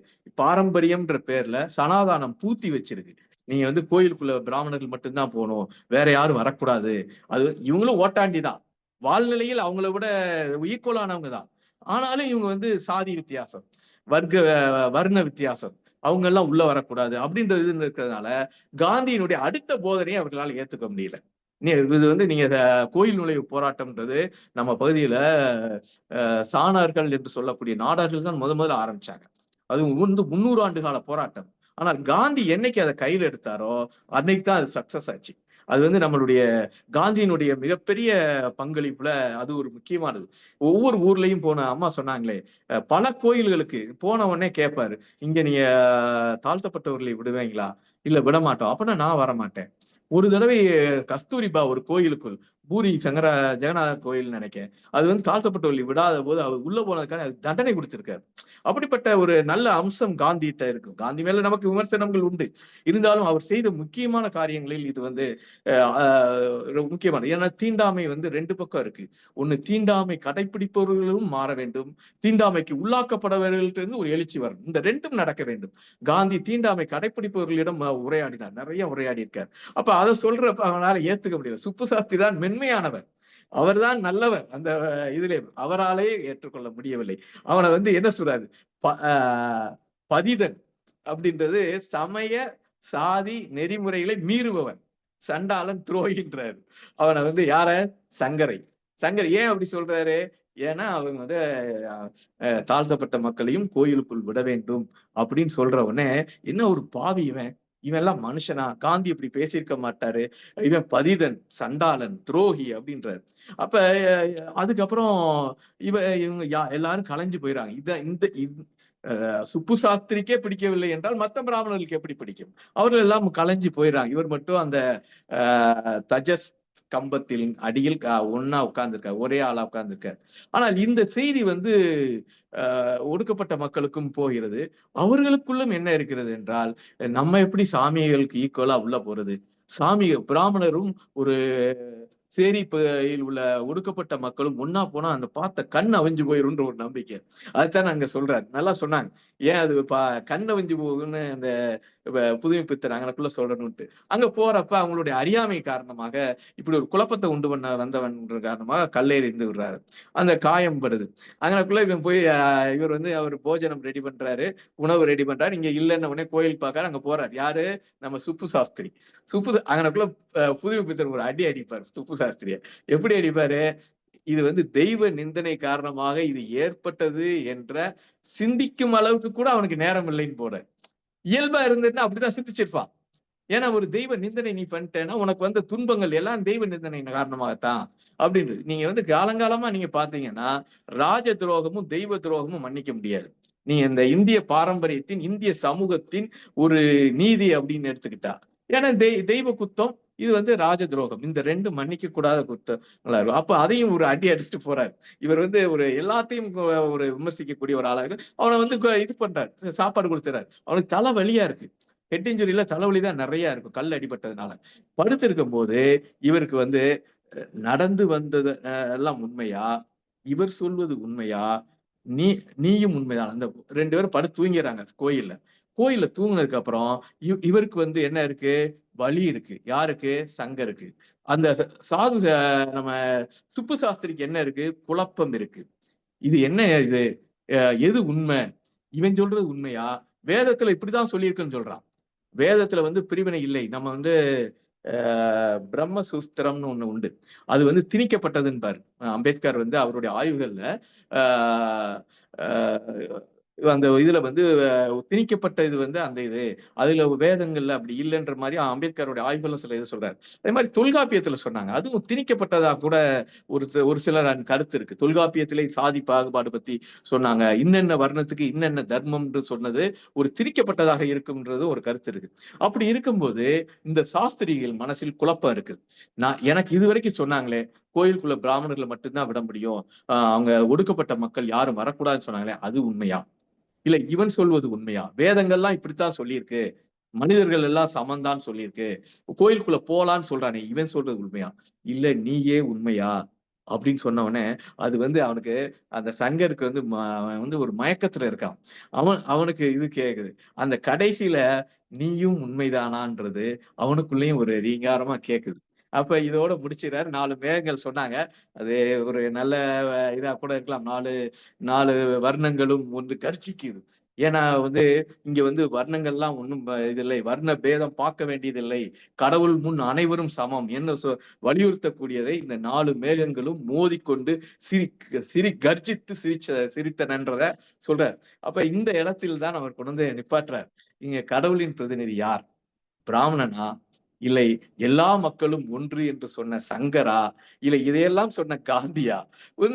Speaker 11: பாரம்பரியம்ன்ற பேர்ல சனாதானம் பூத்தி வச்சிருக்கு. நீங்க வந்து கோயிலுக்குள்ள பிராமணர்கள் மட்டும்தான் போகணும், வேற யாரும் வரக்கூடாது. அது இவங்களும் ஓட்டாண்டிதான், வாழ்நிலையில் அவங்கள விட ஈக்குவலானவங்க தான். ஆனாலும் இவங்க வந்து சாதி வித்தியாசம், வர்ண வித்தியாசம், அவங்க எல்லாம் உள்ள வரக்கூடாது அப்படின்றது இருக்கிறதுனால காந்தியினுடைய அடுத்த போதனையை அவர்களால் ஏத்துக்க முடியல. இது வந்து நீங்க கோயில் நுழைவு போராட்டம்ன்றது நம்ம பகுதியில சாணார்கள் என்று சொல்லக்கூடிய நாடார்கள் தான் முதல்ல ஆரம்பிச்சாங்க. அது வந்து 300 ஆண்டு கால போராட்டம். ஆனால் காந்தி என்னைக்கு அதை கையில் எடுத்தாரோ அன்னைக்கு தான் அது சக்சஸ் ஆச்சு. அது வந்து நம்மளுடைய காந்தியினுடைய மிகப்பெரிய பங்களிப்புல அது ஒரு முக்கியமானது. ஒவ்வொரு ஊர்லயும் போன அம்மா சொன்னாங்களே, பல கோயில்களுக்கு போன உடனே கேட்பாரு, இங்க நீங்க தாழ்த்தப்பட்டவர்களை விடுவீங்களா? இல்ல விட மாட்டோம். அப்படின்னா நான் வரமாட்டேன். ஒரு தடவை கஸ்தூரிபா ஒரு கோயிலுக்குள், பூரி ஜெகநாதர் கோயில் நினைக்கிறேன், அது வந்து தாழ்த்தப்பட்டவர்களை விடாத போது அவர் உள்ள போனதுக்கான தண்டனை கொடுத்திருக்காரு. அப்படிப்பட்ட ஒரு நல்ல அம்சம் காந்திகிட்ட இருக்கும். காந்தி மேல நமக்கு விமர்சனங்கள் உண்டு, இருந்தாலும் அவர் செய்த முக்கியமான காரியங்களில் இது வந்து முக்கியமானது. ஏன்னா தீண்டாமை வந்து 2 பக்கம் இருக்கு. ஒண்ணு, தீண்டாமை கடைபிடிப்பவர்களும் மாற வேண்டும், தீண்டாமைக்கு உள்ளாக்கப்படவர்களிடம் ஒரு எழுச்சி வரணும். இந்த 2ம் நடக்க வேண்டும். காந்தி தீண்டாமை கடைபிடிப்பவர்களிடம் உரையாடினார், நிறைய உரையாடி இருக்கார். அப்ப அதை சொல்றப்ப அவனால ஏத்துக்க முடியல. சுப்பு சாஸ்திரி தான் மென்மையானவர், அவர்தான் நல்லவர், அந்த இதுல அவராலே ஏற்றுக்கொள்ள முடியவில்லை. அவனை வந்து என்ன சொல்றாரு, பதிதன் அப்படின்றது சமய சாதி நெறிமுறைகளை மீறுபவன், சண்டாளன், துரோகின்றாரு. அவனை வந்து யார, சங்கரை. சங்கர் ஏன் அப்படி சொல்றாரு? ஏன்னா அவங்க வந்து தாழ்த்தப்பட்ட மக்களையும் கோயிலுக்குள் விட வேண்டும் அப்படின்னு சொல்ற உடனே, என்ன ஒரு பாவி இவன், இவன் எல்லாம் மனுஷனா, காந்தி இப்படி பேசியிருக்க மாட்டாரு, இவன் பதிதன், சண்டாளன், துரோகி அப்படின்றாரு. அப்ப அதுக்கப்புறம் இவங்க எல்லாரும் கலைஞ்சு போயிடறாங்க. சுப்பு சாஸ்திரிக்கே பிடிக்கவில்லை என்றால் மத்த பிராமணர்களுக்கு எப்படி பிடிக்கும்? அவர்கள் எல்லாம் கலைஞ்சு போயிடறாங்க. இவர் மட்டும் அந்த தஜஸ் கம்பத்தின் அடியில் ஒன்னா உட்கார்ந்துருக்கார், ஒரே ஆளா உட்கார்ந்துருக்கார். ஆனால் இந்த செய்தி வந்து ஒடுக்கப்பட்ட மக்களுக்கும் போகிறது. அவர்களுக்குள்ளும் என்ன இருக்கிறது என்றால், நம்ம எப்படி சாமிகளுக்கு ஈக்குவலா உள்ள போறது? பிராமணரும் ஒரு சேரியில் உள்ள ஒடுக்கப்பட்ட மக்களும் ஒன்னா போனா அந்த பார்த்த கண் அவிஞ்சு போயிருன்ற ஒரு நம்பிக்கை. அதுதான் அங்க சொல்றாரு. நல்லா சொன்னாங்க. ஏன் அது கண் அவிஞ்சு போகுன்னு அந்த புதுமை பித்தர் அங்கனக்குள்ள சொல்லணும்ட்டு. அங்க போறப்ப அவங்களுடைய அறியாமை காரணமாக இப்படி ஒரு குழப்பத்தை உண்டு பண்ண வந்தவன்ற காரணமாக கல்லெறிந்து விடுறாரு. அந்த காயம் படுது. அங்கனக்குள்ள இவன் போய் இவர் வந்து அவர் போஜனம் ரெடி பண்றாரு, உணவு ரெடி பண்றாரு. இங்க இல்லைன்ன உடனே கோயில் பார்க்காரு. அங்க போறாரு. யாரு? நம்ம சுப்பு சாஸ்திரி. அங்கனக்குள்ள புதுமை பித்தர் ஒரு அடி அடிப்பார் சுப்பு சாஸ்திரிய. எப்படி அடிப்பாரு? இது வந்து தெய்வ நிந்தனை காரணமாக இது ஏற்பட்டது என்ற சிந்திக்கும் அளவுக்கு கூட அவனுக்கு நேரம் இல்லைன்னு போட. இயல்பா இருந்துன்னா அப்படிதான் சிந்திச்சிருப்பான். ஏன்னா ஒரு தெய்வ நிந்தனை நீ பண்ணிட்டேன்னா உனக்கு வந்த துன்பங்கள் எல்லாம் தெய்வ நிந்தனை காரணமாகத்தான் அப்படின்றது. நீங்க வந்து காலங்காலமா நீங்க பாத்தீங்கன்னா ராஜ துரோகமும் தெய்வ துரோகமும் மன்னிக்க முடியாது. நீங்க இந்த இந்திய பாரம்பரியத்தின், இந்திய சமூகத்தின் ஒரு நீதி அப்படின்னு எடுத்துக்கிட்டா, ஏன்னா தெய்வ குத்தம், இது வந்து ராஜ துரோகம், இந்த ரெண்டு மன்னிக்க கூடாத குத்தங்களா இருக்கும். அப்ப அதையும் ஒரு அடி அடிச்சுட்டு போறாரு. இவர் வந்து ஒரு எல்லாத்தையும் ஒரு விமர்சிக்கக்கூடிய ஒரு ஆளாக அவனை வந்து இது பண்றாரு, சாப்பாடு கொடுத்துறாரு. அவனுக்கு தலை வலியா இருக்கு. ஹெட் இன்ஜுரியில தலைவலிதான் நிறைய இருக்கும், கல் அடிபட்டதுனால. படுத்து இருக்கும் போது இவருக்கு வந்து நடந்து வந்தது எல்லாம் உண்மையா, இவர் சொல்வது உண்மையா, நீயும் உண்மைதான். அந்த 2 பேரும் படுத்து தூங்கிறாங்க கோயில்ல தூங்கினதுக்கு அப்புறம் இவருக்கு வந்து என்ன இருக்கு? வலி இருக்கு. யாருக்கு? சங்கருக்கு. அந்த சாது நம்ம சுப்பு சாஸ்திரிக்கு என்ன இருக்கு? குழப்பம் இருக்கு. இது என்ன இது? எது உண்மை? இவன் சொல்றது உண்மையா? வேதத்துல இப்படிதான் சொல்லியிருக்குன்னு சொல்றான். வேதத்துல வந்து பிரிவினை இல்லை. நம்ம வந்து பிரம்ம சூஸ்திரம்னு ஒண்ணு உண்டு. அது வந்து திணிக்கப்பட்டதுன்னு அம்பேத்கர் வந்து அவருடைய ஆய்வுகள்ல அந்த இதுல வந்து திணிக்கப்பட்ட இது வந்து அந்த இது அதுல வேதங்கள்ல அப்படி இல்லைன்ற மாதிரி அம்பேத்கருடைய ஆய்வுகளும் சில இது சொல்றாரு. அதே மாதிரி தொல்காப்பியத்துல சொன்னாங்க, அதுவும் திணிக்கப்பட்டதா கூட ஒரு சிலர் கருத்து இருக்கு. தொல்காப்பியத்திலே சாதி பாகுபாடு பத்தி சொன்னாங்க. இன்னென்ன வர்ணத்துக்கு இன்னென்ன தர்மம்ன்று சொன்னது ஒரு திணிக்கப்பட்டதாக இருக்கும்ன்றது ஒரு கருத்து இருக்கு. அப்படி இருக்கும்போது இந்த சாஸ்திரிகள் மனசில் குழப்பம் இருக்கு. எனக்கு இது வரைக்கும் சொன்னாங்களே கோயிலுக்குள்ள பிராமணர்களை மட்டும்தான் விட முடியும், அவங்க ஒடுக்கப்பட்ட மக்கள் யாரும் வரக்கூடாதுன்னு சொன்னாங்களே, அது உண்மையா? இல்ல இவன் சொல்வது உண்மையா? வேதங்கள்லாம் இப்படித்தான் சொல்லியிருக்கு, மனிதர்கள் எல்லாம் சமந்தான் சொல்லியிருக்கு, கோயிலுக்குள்ள போலான்னு சொல்றானே, இவன் சொல்றது உண்மையா? இல்ல நீயே உண்மையா அப்படின்னு சொன்னவனே, அது வந்து அவனுக்கு அந்த சங்கருக்கு வந்து அவன் வந்து ஒரு மயக்கத்துல இருக்கான். அவனுக்கு இது கேக்குது. அந்த கடைசியில நீயும் உண்மைதானான்றது அவனுக்குள்ளேயும் ஒரு ரீங்காரமா கேக்குது. அப்ப இதோட முடிச்சிடறாரு. 4 மேகங்கள் சொன்னாங்க. அது ஒரு நல்ல இதா கூட இருக்கலாம். 4 வர்ணங்களும் வந்து கர்ச்சிக்குது. ஏன்னா வந்து இங்க வந்து வர்ணங்கள்லாம் ஒண்ணும் இது இல்லை, வர்ண பேதம் பார்க்க வேண்டியதில்லை, கடவுள் முன் அனைவரும் சமம் என்ன வலியுறுத்தக்கூடியதை இந்த 4 மேகங்களும் மோதிக்கொண்டு கர்ஜித்து சிரித்தனன்றத சொல்றார். அப்ப இந்த இடத்தில் தான் அவர் கொண்டு வந்து நிப்பாட்டுறார். இங்க கடவுளின் பிரதிநிதி யார்? பிராமணனா, இல்லை எல்லா மக்களும் ஒன்று என்று சொன்ன சங்கரா, இல்லை இதையெல்லாம் சொன்ன காந்தியா?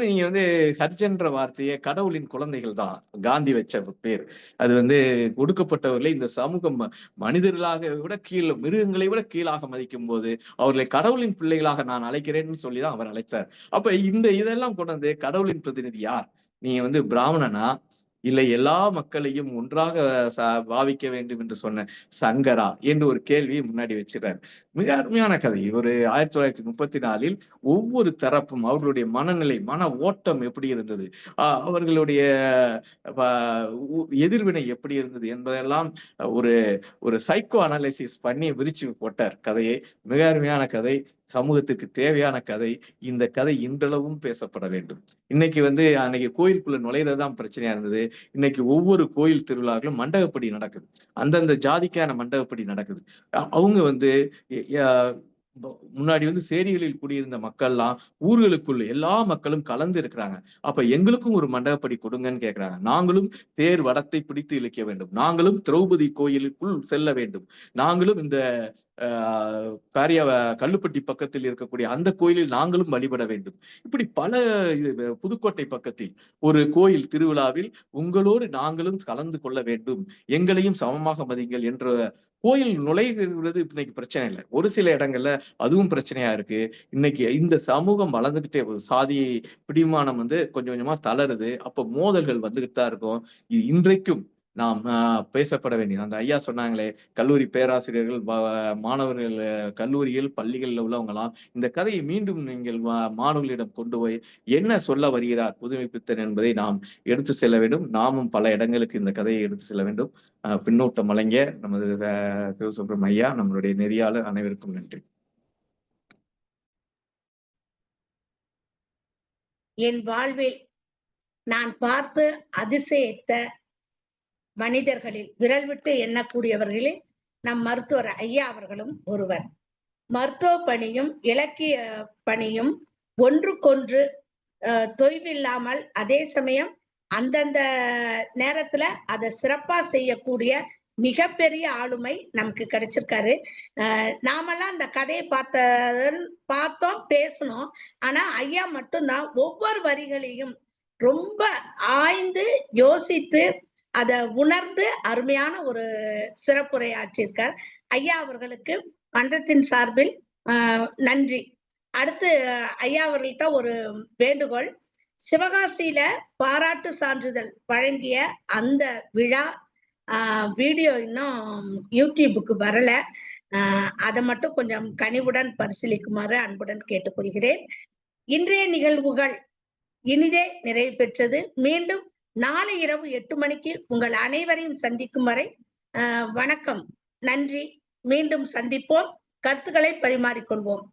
Speaker 11: நீங்க வந்து ஹர்ஜன்ற வார்த்தையை கடவுளின் குழந்தைகள் தான் காந்தி வச்ச பேர். அது வந்து ஒடுக்கப்பட்டவர்களை இந்த சமூகம் மனிதர்களாக விட கீழே, மிருகங்களை விட கீழாக மதிக்கும் போது அவர்களை கடவுளின் பிள்ளைகளாக நான் அழைக்கிறேன்னு சொல்லிதான் அவர் அழைத்தார். அப்ப இதெல்லாம் கொண்டு வந்து கடவுளின் பிரதிநிதி யார்? நீங்க வந்து பிராமணனா, இல்லை எல்லா மக்களையும் ஒன்றாக பாவிக்க வேண்டும் என்று சொன்ன சங்கரா என்று ஒரு கேள்வியை முன்னாடி வச்சிடறாரு. மிக அருமையான கதை. ஒரு 1934 ஒவ்வொரு தரப்பும் அவர்களுடைய மனநிலை, மன ஓட்டம் எப்படி இருந்தது, அவர்களுடைய எதிர்வினை எப்படி இருந்தது என்பதெல்லாம் ஒரு சைக்கோ அனாலிசிஸ் பண்ணி விரிச்சு போட்டார் கதையை. மிக அருமையான கதை, சமூகத்திற்கு தேவையான கதை. இந்த கதை இன்றளவும் பேசப்பட வேண்டும். இன்னைக்கு வந்து அன்னைக்கு கோயிலுக்குள்ள நுழைறதுதான் பிரச்சனையா இருந்தது. இன்னைக்கு ஒவ்வொரு கோயில் திருவிழாக்களும் மண்டகப்படி நடக்குது. அந்தந்த ஜாதிக்கான மண்டகப்படி நடக்குது. அவங்க வந்து முன்னாடி வந்து சேரிகளில் குடியிருந்த மக்கள்லாம் ஊர்களுக்குள்ள எல்லா மக்களும் கலந்து இருக்கிறாங்க. அப்ப எங்களுக்கும் ஒரு மண்டபப்படி கொடுங்கன்னு கேட்கிறாங்க. நாங்களும் தேர் வடத்தை பிடித்து இழுக்க வேண்டும். நாங்களும் திரௌபதி கோயிலுக்குள் செல்ல வேண்டும். நாங்களும் இந்த காரிய கல்லுப்பட்டி பக்கத்தில் இருக்கக்கூடிய அந்த கோயிலில் நாங்களும் வழிபட வேண்டும். இப்படி பல புதுக்கோட்டை பக்கத்தில் ஒரு கோயில் திருவிழாவில் உங்களோடு நாங்களும் கலந்து கொள்ள வேண்டும், எங்களையும் சமமாக மதிங்கள் என்ற கோயில் நுழைகிறது இன்னைக்கு பிரச்சனை இல்லை. ஒரு சில இடங்கள்ல அதுவும் பிரச்சனையா இருக்கு. இன்னைக்கு இந்த சமூகம் வளர்ந்துகிட்டே சாதி பிடிமானம் வந்து கொஞ்சம் கொஞ்சமா தளருது. அப்ப மோதல்கள் வந்துகிட்டு தான் இருக்கும். இன்றைக்கும் நாம் பேசப்பட வேண்டியது. அந்த ஐயா சொன்னாங்களே, கல்லூரி பேராசிரியர்கள், மாணவர்கள், கல்லூரிகள், பள்ளிகளில் உள்ளவங்களாம் இந்த கதையை மீண்டும் நீங்கள் மாணவர்களிடம் கொண்டு போய் என்ன சொல்ல வருகிறார் புதுமை பித்தன் என்பதை நாம் எடுத்து செல்ல வேண்டும். நாமும் பல இடங்களுக்கு இந்த கதையை எடுத்து செல்ல வேண்டும். பின்னூட்டம் வழங்கிய நமது சிவசுப்ரமணியம் ஐயா, நம்மளுடைய நெறியாளர் அனைவருக்கும் நன்றி.
Speaker 1: என் வாழ்வில் நான் பார்த்து அதிசயித்த மனிதர்களில் விரல் விட்டு எண்ணக்கூடியவர்களில் நம் மருத்துவர் ஐயா அவர்களும் ஒருவர். மருத்துவ பணியும் இலக்கிய பணியும் ஒன்றுக்கொன்று தொய்வில்லாமல், அதே சமயம் அந்தந்த நேரத்துல அதை சிறப்பா செய்யக்கூடிய மிகப்பெரிய ஆளுமை நமக்கு கிடைச்சிருக்காரு. நாமெல்லாம் அந்த கதையை பார்த்தோம், பேசணும். ஆனா ஐயா மட்டும்தான் ஒவ்வொரு வரிகளையும் ரொம்ப ஆய்ந்து யோசித்து அதை உணர்ந்து அருமையான ஒரு சிறப்புரை ஆற்றியிருக்கார். ஐயா அவர்களுக்கு மன்றத்தின் சார்பில் நன்றி. அடுத்து ஐயா அவர்கள்ட்ட ஒரு வேண்டுகோள். சிவகாசியில பாராட்டு சான்றிதழ் வழங்கிய அந்த விழா வீடியோ இன்னும் யூடியூபுக்கு வரல. அதை மட்டும் கொஞ்சம் கனிவுடன் பரிசீலிக்குமாறு அன்புடன் கேட்டுக்கொள்கிறேன். இன்றைய நிகழ்வுகள் இனிதே நிறைவு பெற்றது. மீண்டும் நாளை இரவு 8 மணிக்கு உங்கள் அனைவரையும் சந்திக்கும் வரை வணக்கம், நன்றி. மீண்டும் சந்திப்போம், கருத்துக்களை பரிமாறிக்கொள்வோம்.